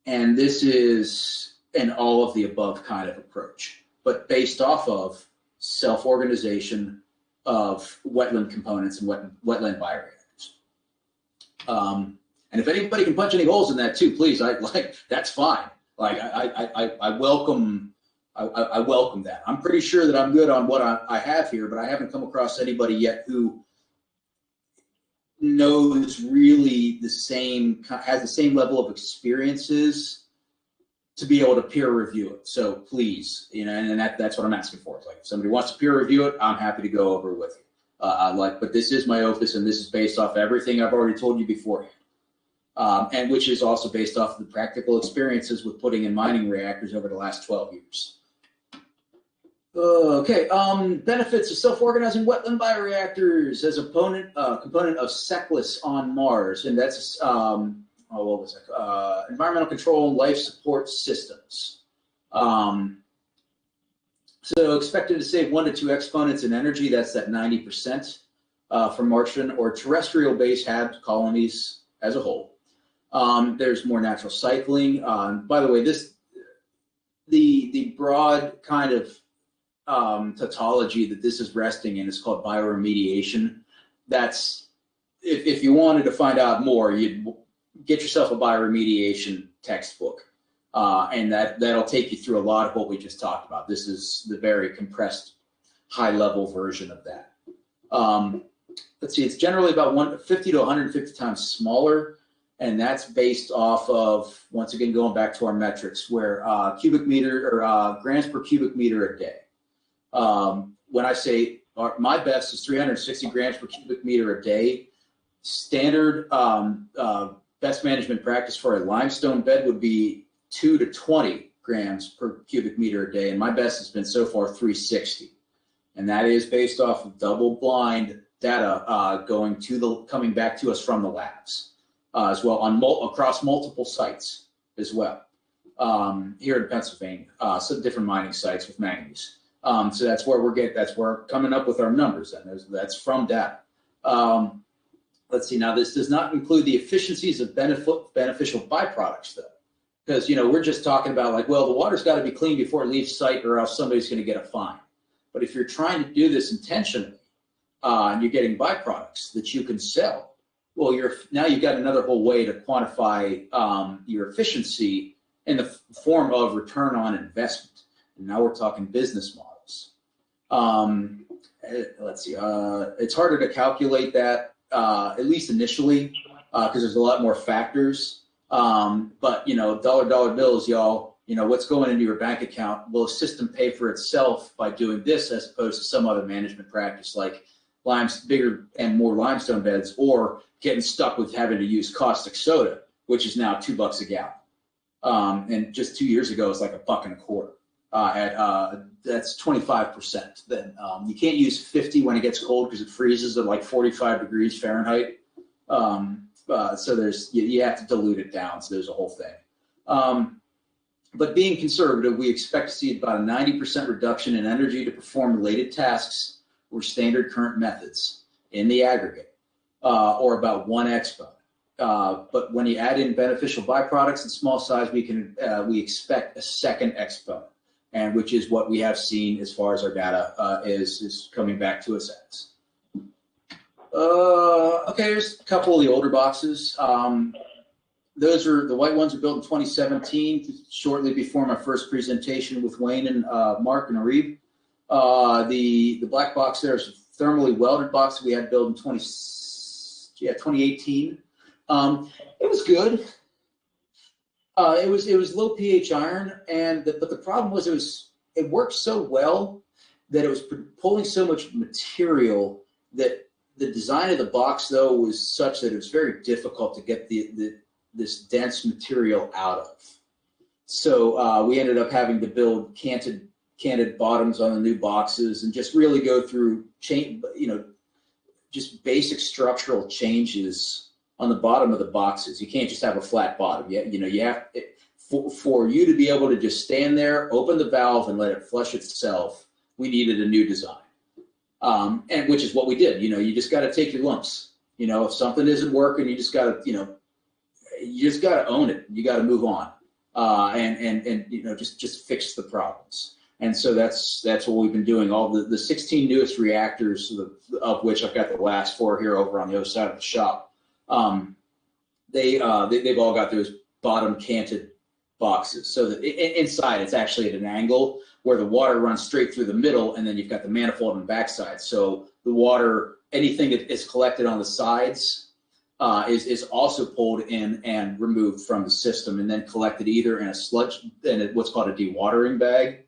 B: And this is an all of the above kind of approach, but based off of self-organization of wetland components and wetland bioreactors. And if anybody can punch any holes in that too, please, that's fine. Like I welcome that. I'm pretty sure that I'm good on what I have here, but I haven't come across anybody yet who knows really has the same level of experiences to be able to peer review it. So please, and that's what I'm asking for. It's like if somebody wants to peer review it, I'm happy to go over it with you. But this is my opus, and this is based off everything I've already told you beforehand, and which is also based off of the practical experiences with putting in mining reactors over the last 12 years. Okay, benefits of self-organizing wetland bioreactors as a component of SECELSS on Mars, and that's what was it? Environmental control and life support systems. So expected to save 1 to 2 exponents in energy. That's that 90% for Martian or terrestrial-based HAB colonies as a whole. There's more natural cycling. By the way, the broad kind of tautology that this is resting in is called bioremediation. That's if you wanted to find out more, you'd get yourself a bioremediation textbook, and that'll take you through a lot of what we just talked about. This is the very compressed, high-level version of that. Let's see, it's generally about 50 to 150 times smaller And that's based off of, once again, going back to our metrics, where cubic meter or grams per cubic meter a day. When I say my best is 360 grams per cubic meter a day, standard best management practice for a limestone bed would be 2 to 20 grams per cubic meter a day, and my best has been so far 360, and that is based off of double-blind data coming back to us from the labs as well across multiple sites as well here in Pennsylvania, some different mining sites with manganese. So that's where we're coming up with our numbers, and that's from data. Let's see. Now, this does not include the efficiencies of beneficial byproducts, though. Because, we're just talking about like, well, the water's got to be clean before it leaves site or else somebody's going to get a fine. But if you're trying to do this intentionally and you're getting byproducts that you can sell, well, now you've got another whole way to quantify your efficiency in the form of return on investment. And now we're talking business models. Let's see. It's harder to calculate that, at least initially, because there's a lot more factors. But dollar bills, y'all, what's going into your bank account, will a system pay for itself by doing this as opposed to some other management practice like bigger and more limestone beds, or getting stuck with having to use caustic soda, which is now $2 a gallon. And just 2 years ago, it's like $1.25. That's 25%. Then you can't use 50 when it gets cold because it freezes at like 45 degrees Fahrenheit. So you have to dilute it down. So there's a whole thing. But being conservative, we expect to see about a 90% reduction in energy to perform related tasks or standard current methods in the aggregate, or about 1 exponent. But when you add in beneficial byproducts in small size, we expect a second exponent, and which is what we have seen as far as our data is coming back to us as. Okay, here's a couple of the older boxes. Those are the white ones are built in 2017, shortly before my first presentation with Wayne and Mark and Arib. The black box there is a thermally welded box we had built in 2018. It was good. It was low pH iron, but the problem was it worked so well that it was pulling so much material that the design of the box, though, was such that it was very difficult to get this dense material out of. So we ended up having to build canted bottoms on the new boxes and just really go through just basic structural changes on the bottom of the boxes. You can't just have a flat bottom. You have for you to be able to just stand there, open the valve, and let it flush itself. We needed a new design, and which is what we did. You just got to take your lumps. If something isn't working, you just got to own it. You got to move on, and just fix the problems. And so that's what we've been doing. All the 16 newest reactors, of which I've got the last 4 here over on the other side of the shop. They've all got those bottom canted boxes. So that inside it's actually at an angle where the water runs straight through the middle, and then you've got the manifold on the backside. So the water, anything that is collected on the sides, is also pulled in and removed from the system, and then collected either in what's called a dewatering bag,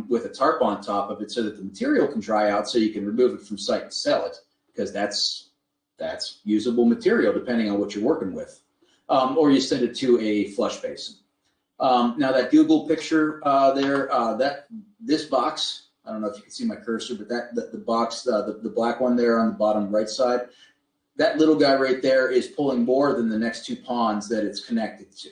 B: with a tarp on top of it, so that the material can dry out, so you can remove it from site and sell it, because that's usable material depending on what you're working with, or you send it to a flush basin. Now that Google picture this box, I don't know if you can see my cursor, but the box, the black one there on the bottom right side, that little guy right there is pulling more than the next 2 ponds that it's connected to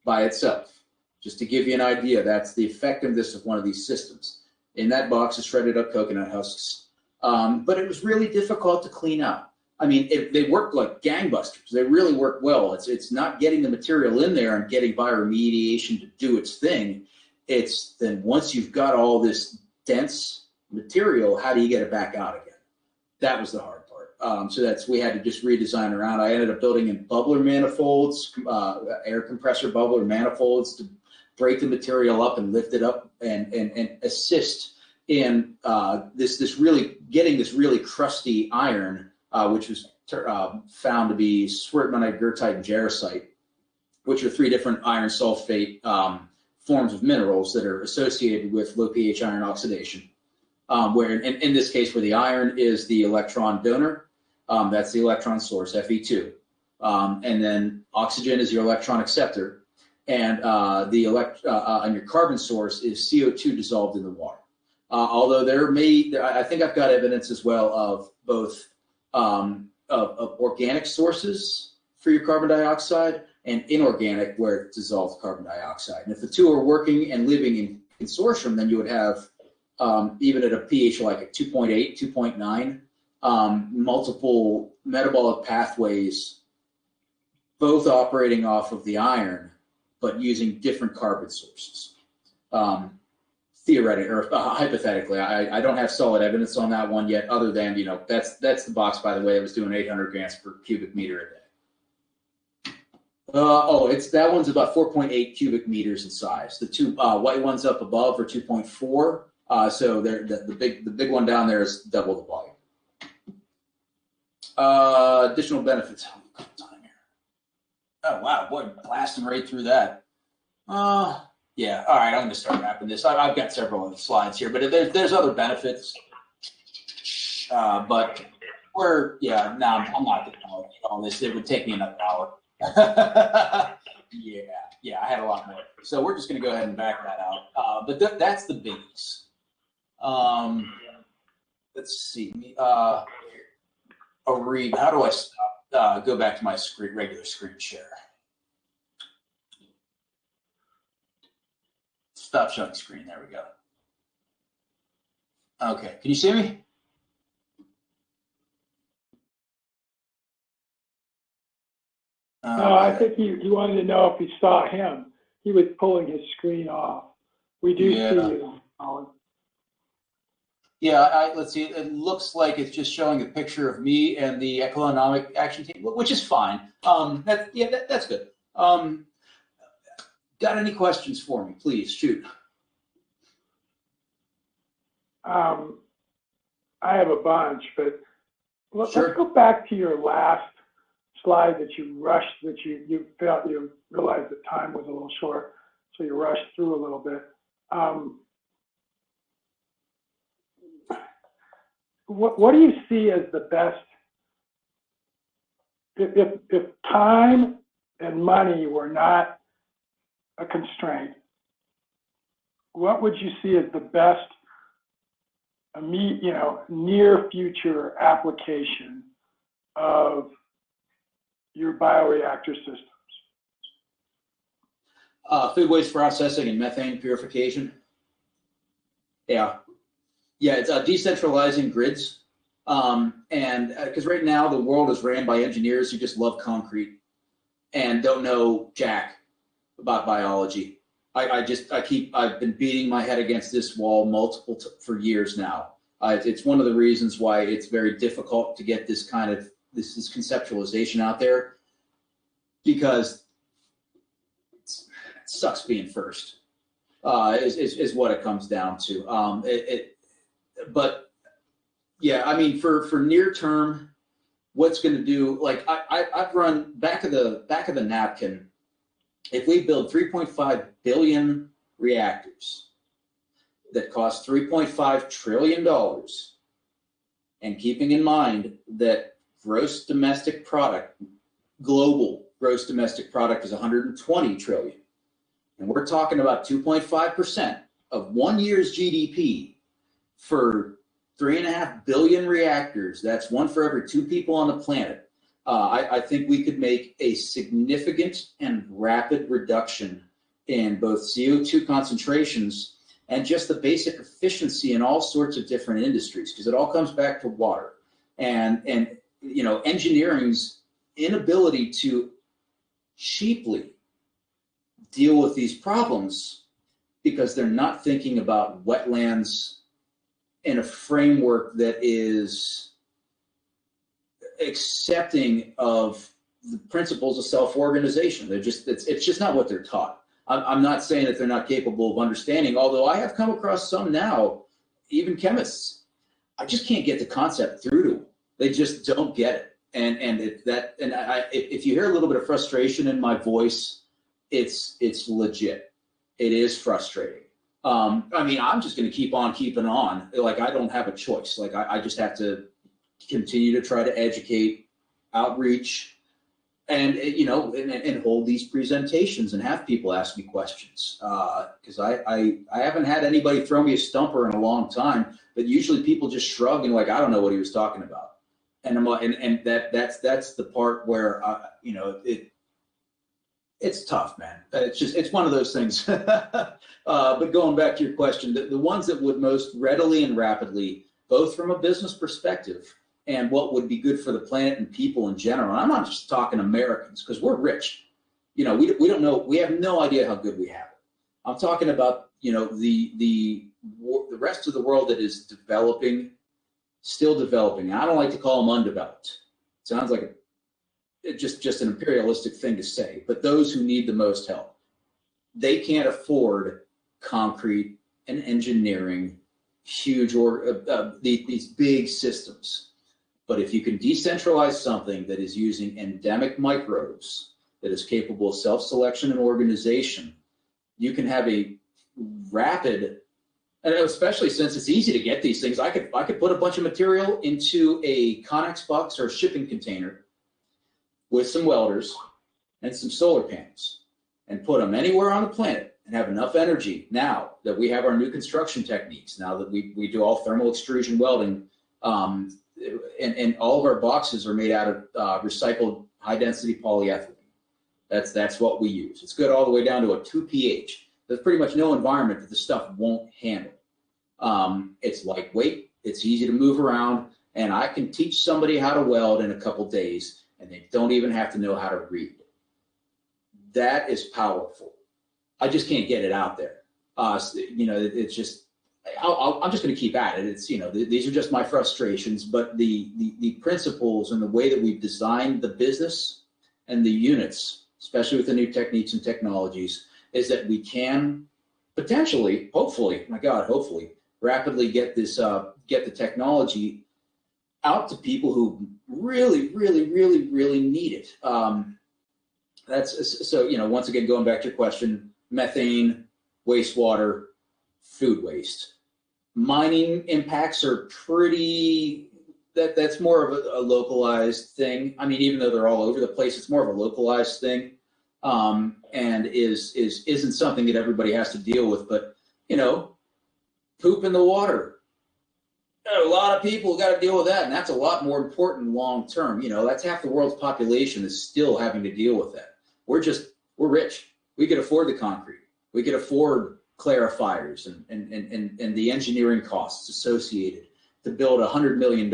B: by itself. Just to give you an idea, that's the effectiveness of one of these systems. In that box is shredded up coconut husks, but it was really difficult to clean out. I mean, they work like gangbusters. They really work well. It's not getting the material in there and getting bioremediation to do its thing. It's then once you've got all this dense material, how do you get it back out again? That was the hard part. So we had to just redesign around. I ended up building in bubbler manifolds, air compressor bubbler manifolds to break the material up and lift it up and assist in this really getting this really crusty iron, which was found to be swertmonite, goethite, and jarosite, which are 3 different iron sulfate forms of minerals that are associated with low pH iron oxidation. Where in this case, where the iron is the electron donor, that's the electron source, Fe2. And then oxygen is your electron acceptor, and and your carbon source is CO2 dissolved in the water. Although I think I've got evidence as well of both of organic sources for your carbon dioxide and inorganic where it's dissolved carbon dioxide. And if the two are working and living in consortium, then you would have even at a pH like a 2.8, 2.9, multiple metabolic pathways, both operating off of the iron, but using different carbon sources. Theoretically or hypothetically, I don't have solid evidence on that one yet, other than, that's the box, by the way, that was doing 800 grams per cubic meter a day. That one's about 4.8 cubic meters in size. The two white ones up above are 2.4. So the big one down there is double the volume. Additional benefits. Oh wow, boy, blasting right through that. Yeah, all right, I'm going to start wrapping this. I've got several of the slides here, but there's other benefits. But I'm not going to go on this. It would take me another hour. Yeah, I had a lot more. So we're just going to go ahead and back that out. But that's the biggies. Let's see. Read. How do I stop? Go back to my regular screen share. Stop showing screen. There we go. Okay. Can you see me?
A: No, I think you wanted to know if you saw him. He was pulling his screen off. We do see you, Colin.
B: Yeah, let's see. It looks like it's just showing a picture of me and the economic action team, which is fine. That's good. Got any questions for me? Please shoot.
A: I have a bunch, but let's go back to your last slide that you rushed, that you felt you realized that time was a little short, so you rushed through a little bit. What do you see as the best, if time and money were not a constraint, what would you see as the best near future application of your bioreactor systems?
B: Food waste processing and methane purification. Yeah, it's decentralizing grids. And because right now the world is ran by engineers who just love concrete and don't know jack about biology. I've been beating my head against this wall for years now. It's one of the reasons why it's very difficult to get this conceptualization out there, because it sucks being first, is what it comes down to. But yeah, I mean, for near term, what's going to do, like I've run back of the napkin. If we build 3.5 billion reactors that cost $3.5 trillion, and keeping in mind that global gross domestic product is 120 trillion, and we're talking about 2.5% of 1 year's GDP for 3.5 billion reactors. That's one for every 2 people on the planet. I think we could make a significant and rapid reduction in both CO2 concentrations and just the basic efficiency in all sorts of different industries, because it all comes back to water and engineering's inability to cheaply deal with these problems because they're not thinking about wetlands in a framework that is accepting of the principles of self-organization. It's just not what they're taught. I'm not saying that they're not capable of understanding, although I have come across some now, even chemists. I just can't get the concept through to them. They just don't get it. If you hear a little bit of frustration in my voice, it's legit. It is frustrating. I mean, I'm just going to keep on keeping on. Like, I don't have a choice. Like, I just have to continue to try to educate, outreach, and and hold these presentations and have people ask me questions. Because I haven't had anybody throw me a stumper in a long time, but usually people just shrug and like, I don't know what he was talking about. And that's the part where it's tough, man. It's one of those things. But going back to your question, the ones that would most readily and rapidly, both from a business perspective and what would be good for the planet and people in general. And I'm not just talking Americans, because we're rich. We don't know. We have no idea how good we have it. I'm talking about the rest of the world that is developing, still developing. I don't like to call them undeveloped. It sounds like just an imperialistic thing to say, but those who need the most help, they can't afford concrete and engineering, huge these big systems. But if you can decentralize something that is using endemic microbes, that is capable of self-selection and organization, you can have a rapid, and especially since it's easy to get these things, I could put a bunch of material into a Connex box or a shipping container with some welders and some solar panels and put them anywhere on the planet and have enough energy now that we have our new construction techniques, now that we do all thermal extrusion welding, and all of our boxes are made out of recycled high-density polyethylene. That's what we use. It's good all the way down to a 2 pH. There's pretty much no environment that the stuff won't handle. It's lightweight, it's easy to move around, and I can teach somebody how to weld in a couple days, and they don't even have to know how to read. That is powerful. I just can't get it out there. It's just, I'm just going to keep at it. It's, these are just my frustrations, but the principles and the way that we've designed the business and the units, especially with the new techniques and technologies, is that we can potentially, hopefully, rapidly get the technology out to people who really, really, really, really need it. That's so, once again, going back to your question, methane, wastewater, food waste. Mining impacts are that's more of a localized thing. I mean, even though they're all over the place, it's more of a localized thing, and isn't something that everybody has to deal with. But poop in the water. A lot of people got to deal with that, and that's a lot more important long term. That's half the world's population is still having to deal with that. We're rich. We could afford the concrete. We could afford clarifiers and the engineering costs associated to build a $100 million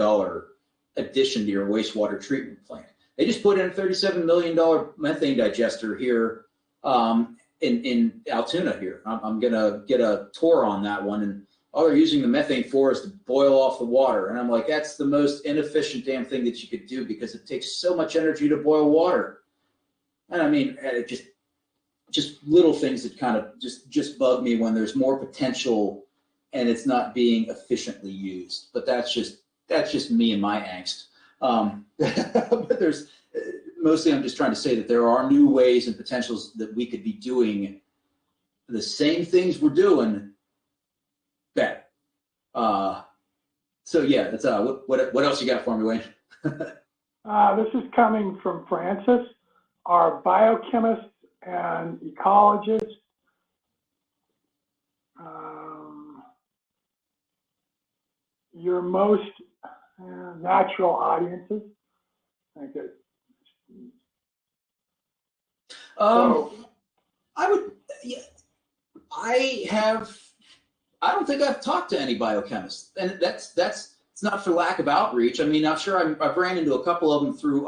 B: addition to your wastewater treatment plant. They just put in a $37 million methane digester here in Altoona here. I'm gonna get a tour on that one, and all they're using the methane for is to boil off the water. And I'm like, that's the most inefficient damn thing that you could do, because it takes so much energy to boil water. And I mean, just little things that kind of just bug me when there's more potential and it's not being efficiently used. But that's just me and my angst. But there's mostly, I'm just trying to say that there are new ways and potentials that we could be doing the same things we're doing better. So yeah, that's what else you got for me, Wayne?
A: This is coming from Francis, our biochemist and ecologist. Your most natural audiences. I think
B: I would. Yeah, I don't think I've talked to any biochemists, and that's it's not for lack of outreach. I mean, I'm sure I've ran into a couple of them through.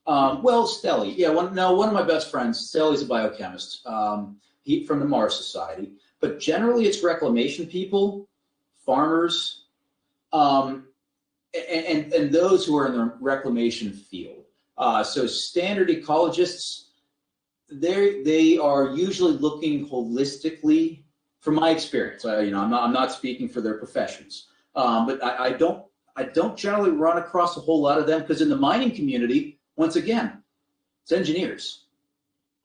B: Stelly. Yeah, one of my best friends, Stelly's a biochemist. He from the Mars Society, but generally it's reclamation people, farmers, and those who are in the reclamation field. So standard ecologists, they are usually looking holistically. From my experience, I'm not speaking for their professions, but I don't generally run across a whole lot of them because in the mining community, once again, it's engineers.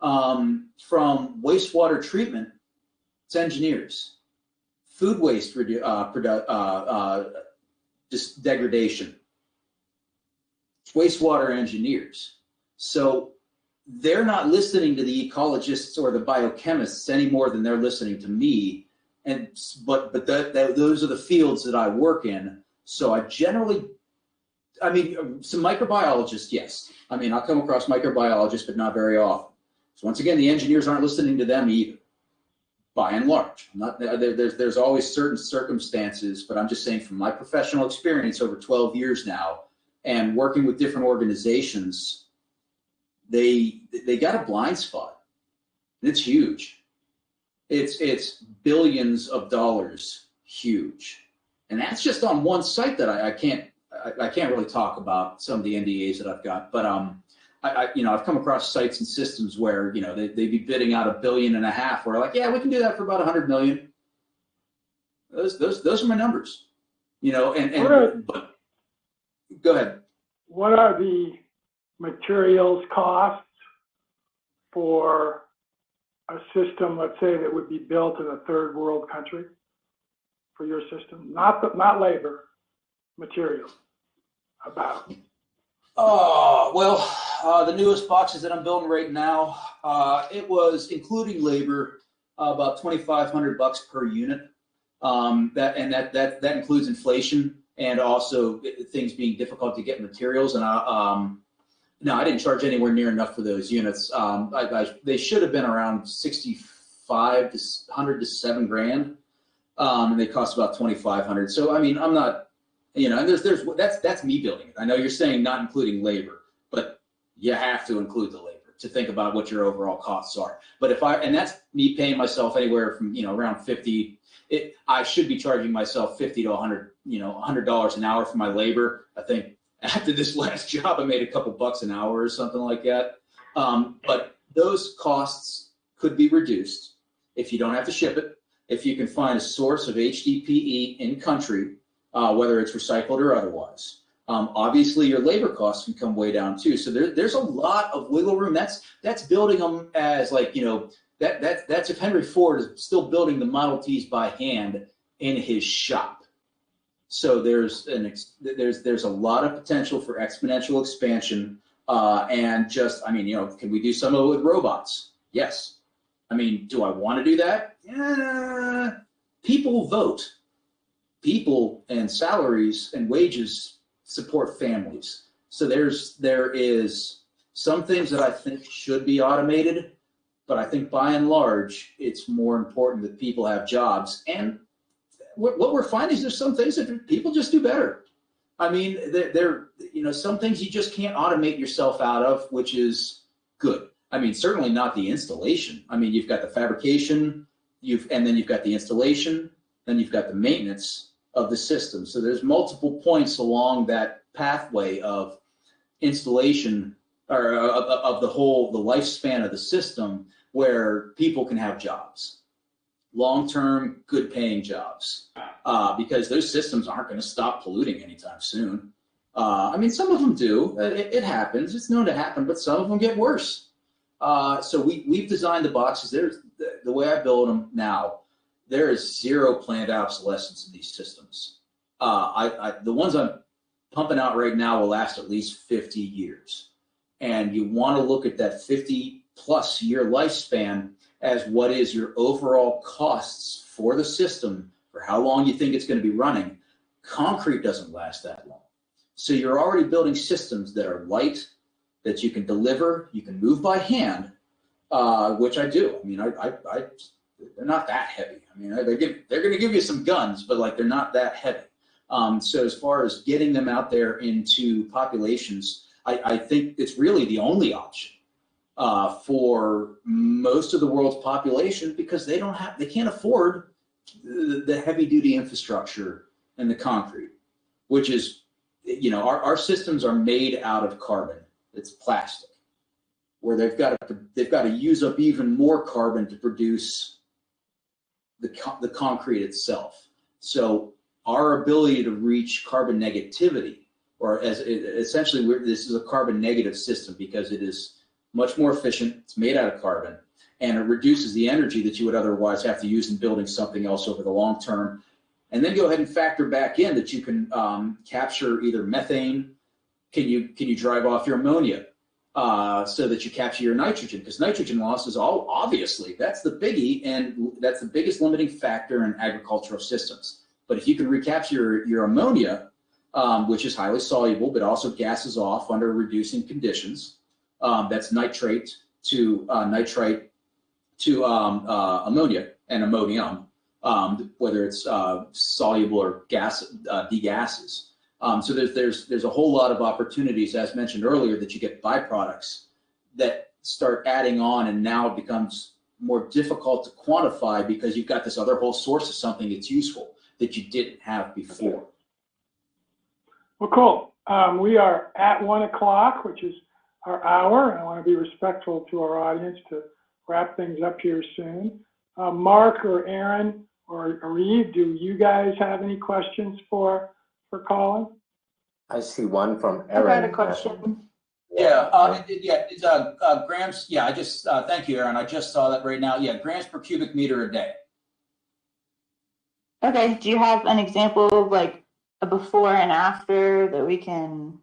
B: From wastewater treatment, it's engineers. Food waste degradation, it's wastewater engineers. So they're not listening to the ecologists or the biochemists any more than they're listening to me. But those are the fields that I work in. So I generally, I mean, some microbiologists, yes. I mean, I'll come across microbiologists, but not very often. So once again, the engineers aren't listening to them either, by and large. There's always certain circumstances, but I'm just saying from my professional experience over 12 years now and working with different organizations, they got a blind spot. And it's huge. It's billions of dollars huge. And that's just on one site that I can't really talk about some of the NDAs that I've got, but I've come across sites and systems where they'd be bidding out $1.5 billion. We're like, yeah, we can do that for about 100 million. Those are my numbers, but go ahead.
A: What are the materials costs for a system, let's say, that would be built in a third world country for your system? Not labor, materials. About.
B: The newest boxes that I'm building right now, it was including labor about $2,500 per unit. That includes inflation and also things being difficult to get materials. And no, I didn't charge anywhere near enough for those units. They should have been around 65 to 100 to 7 grand, and they cost about 2,500. So I mean, I'm not, and that's me building it. I know you're saying not including labor, but you have to include the labor to think about what your overall costs are. But and that's me paying myself anywhere from around 50. I should be charging myself 50 to 100, $100 an hour for my labor. I think after this last job, I made a couple bucks an hour or something like that. But those costs could be reduced if you don't have to ship it, if you can find a source of HDPE in country, whether it's recycled or otherwise. Obviously, your labor costs can come way down too. So there's a lot of wiggle room. That's building them as that's if Henry Ford is still building the Model Ts by hand in his shop. So there's a lot of potential for exponential expansion, and can we do some of it with robots? Yes. I mean, do I want to do that? Yeah. People vote. People and salaries and wages support families. So there is some things that I think should be automated, but I think by and large, it's more important that people have jobs. And what we're finding is there's some things that people just do better. I mean, some things you just can't automate yourself out of, which is good. I mean, certainly not the installation. I mean, you've got the fabrication, and then you've got the installation, then you've got the maintenance of the system. So there's multiple points along that pathway of installation or of the lifespan of the system where people can have jobs, long-term, good-paying jobs, because those systems aren't going to stop polluting anytime soon. I mean, some of them do. It happens. It's known to happen, but some of them get worse. So we've designed the boxes. The way I build them now, there is zero planned obsolescence in these systems. The ones I'm pumping out right now will last at least 50 years. And you want to look at that 50-plus year lifespan as what is your overall costs for the system, for how long you think it's going to be running. Concrete doesn't last that long. So you're already building systems that are light, that you can deliver, you can move by hand, which I do. I mean, they're not that heavy. I mean, they're going to give you some guns, but they're not that heavy. So as far as getting them out there into populations, I think it's really the only option for most of the world's population, because they can't afford the heavy duty infrastructure and the concrete, which is, our systems are made out of carbon. It's plastic, where they've got to use up even more carbon to produce the concrete itself. So our ability to reach carbon negativity, or as essentially this is a carbon negative system because it is much more efficient, it's made out of carbon, and it reduces the energy that you would otherwise have to use in building something else over the long term. And then go ahead and factor back in that you can capture either methane. Can you drive off your ammonia so that you capture your nitrogen? Because nitrogen loss is obviously that's the biggie, and that's the biggest limiting factor in agricultural systems. But if you can recapture your ammonia, which is highly soluble but also gases off under reducing conditions, that's nitrate to ammonia and ammonium, whether it's soluble or degasses. So there's a whole lot of opportunities, as mentioned earlier, that you get byproducts that start adding on, and now it becomes more difficult to quantify because you've got this other whole source of something that's useful that you didn't have before.
A: Well, cool. We are at 1 o'clock, which is our hour, and I want to be respectful to our audience to wrap things up here soon. Mark or Aaron or Reeve, do you guys have any questions for Colin?
C: I see one from Aaron.
D: I had a question.
B: It's grams. Yeah, I just thank you, Aaron. I just saw that right now. Yeah, grams per cubic meter a day.
D: Okay. Do you have an example of like a before and after that we can,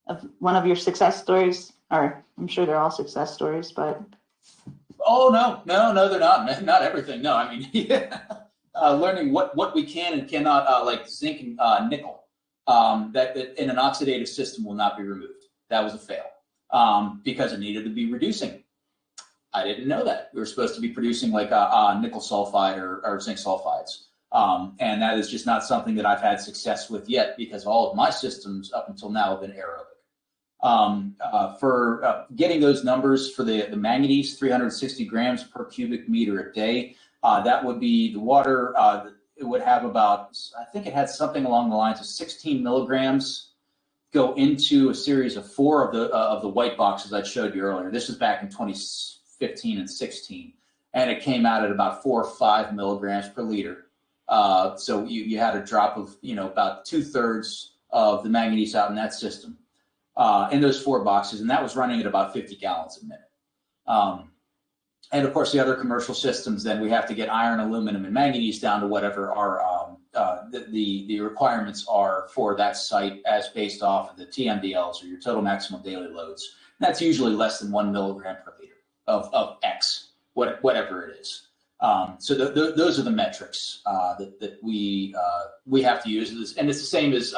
D: of one of your success stories? Or I'm sure they're all success stories, but.
B: Oh no, they're not. Not everything. No, I mean, yeah. Learning what we can and cannot, like zinc and nickel, that in an oxidative system will not be removed. That was a fail because it needed to be reducing. I didn't know that. We were supposed to be producing like a nickel sulfide or zinc sulfides. And that is just not something that I've had success with yet because all of my systems up until now have been aerobic. For getting those numbers for the manganese, 360 grams per cubic meter a day, that would be the water. It would have about, I think it had something along the lines of 16 milligrams go into a series of 4 of the white boxes I showed you earlier. This was back in 2015 and 16, and it came out at about 4 or 5 milligrams per liter. So you had a drop of about 2/3 of the manganese out in that system in those 4 boxes, and that was running at about 50 gallons a minute. And of course, the other commercial systems, then we have to get iron, aluminum, and manganese down to whatever our the requirements are for that site as based off of the TMDLs or your total maximum daily loads. And that's usually less than 1 milligram per liter of X, whatever it is. So those are the metrics that we have to use, and it's the same as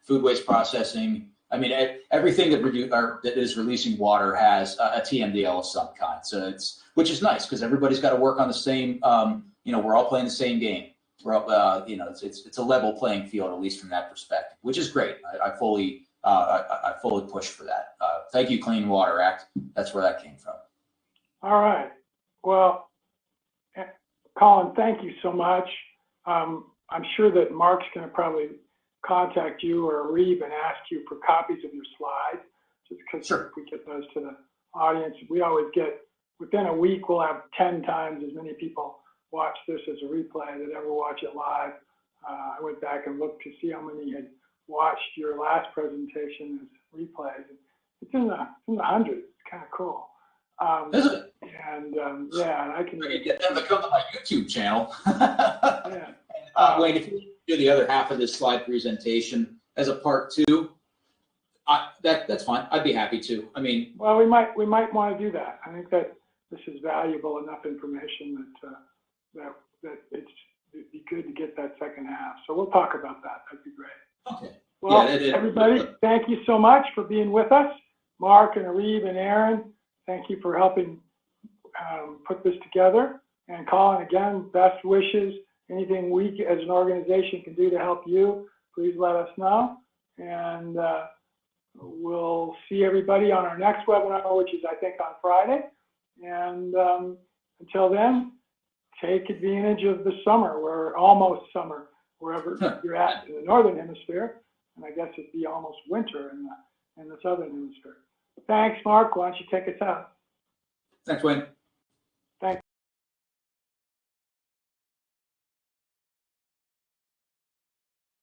B: food waste processing. I mean, everything that is releasing water has a TMDL of some kind. So which is nice because everybody's got to work on the same. We're all playing the same game. We're all, it's a level playing field, at least from that perspective, which is great. I fully push for that. Thank you, Clean Water Act. That's where that came from.
A: All right. Well, Colin, thank you so much. I'm sure that Mark's going to probably contact you or Reeve and ask you for copies of your slides, just because
B: Sure.
A: we get those to the audience. We always get, within a week, we'll have 10 times as many people watch this as a replay that ever watch it live. I went back and looked to see how many had watched your last presentation as replays. It's in the hundreds. It's kind of cool.
B: Is it?
A: And and I can
B: Get them to come to my YouTube channel.
A: yeah.
B: Wayne, if you do the other half of this slide presentation as a part 2, that's fine. I'd be happy to. I mean,
A: well, we might want to do that. I think that this is valuable enough information that it'd be good to get that second half. So we'll talk about that. That'd be great.
B: okay.
A: Well, everybody, thank you so much for being with us. Mark and Reeve and Aaron, thank you for helping put this together. And Colin, again, best wishes. Anything we as an organization can do to help you, please let us know. And we'll see everybody on our next webinar, which is, I think, on Friday. And until then, take advantage of the summer. We're almost summer, wherever you're at in the Northern Hemisphere. And I guess it'd be almost winter in the Southern Hemisphere. Thanks, Mark. Why don't you take us out?
B: Thanks, Wayne.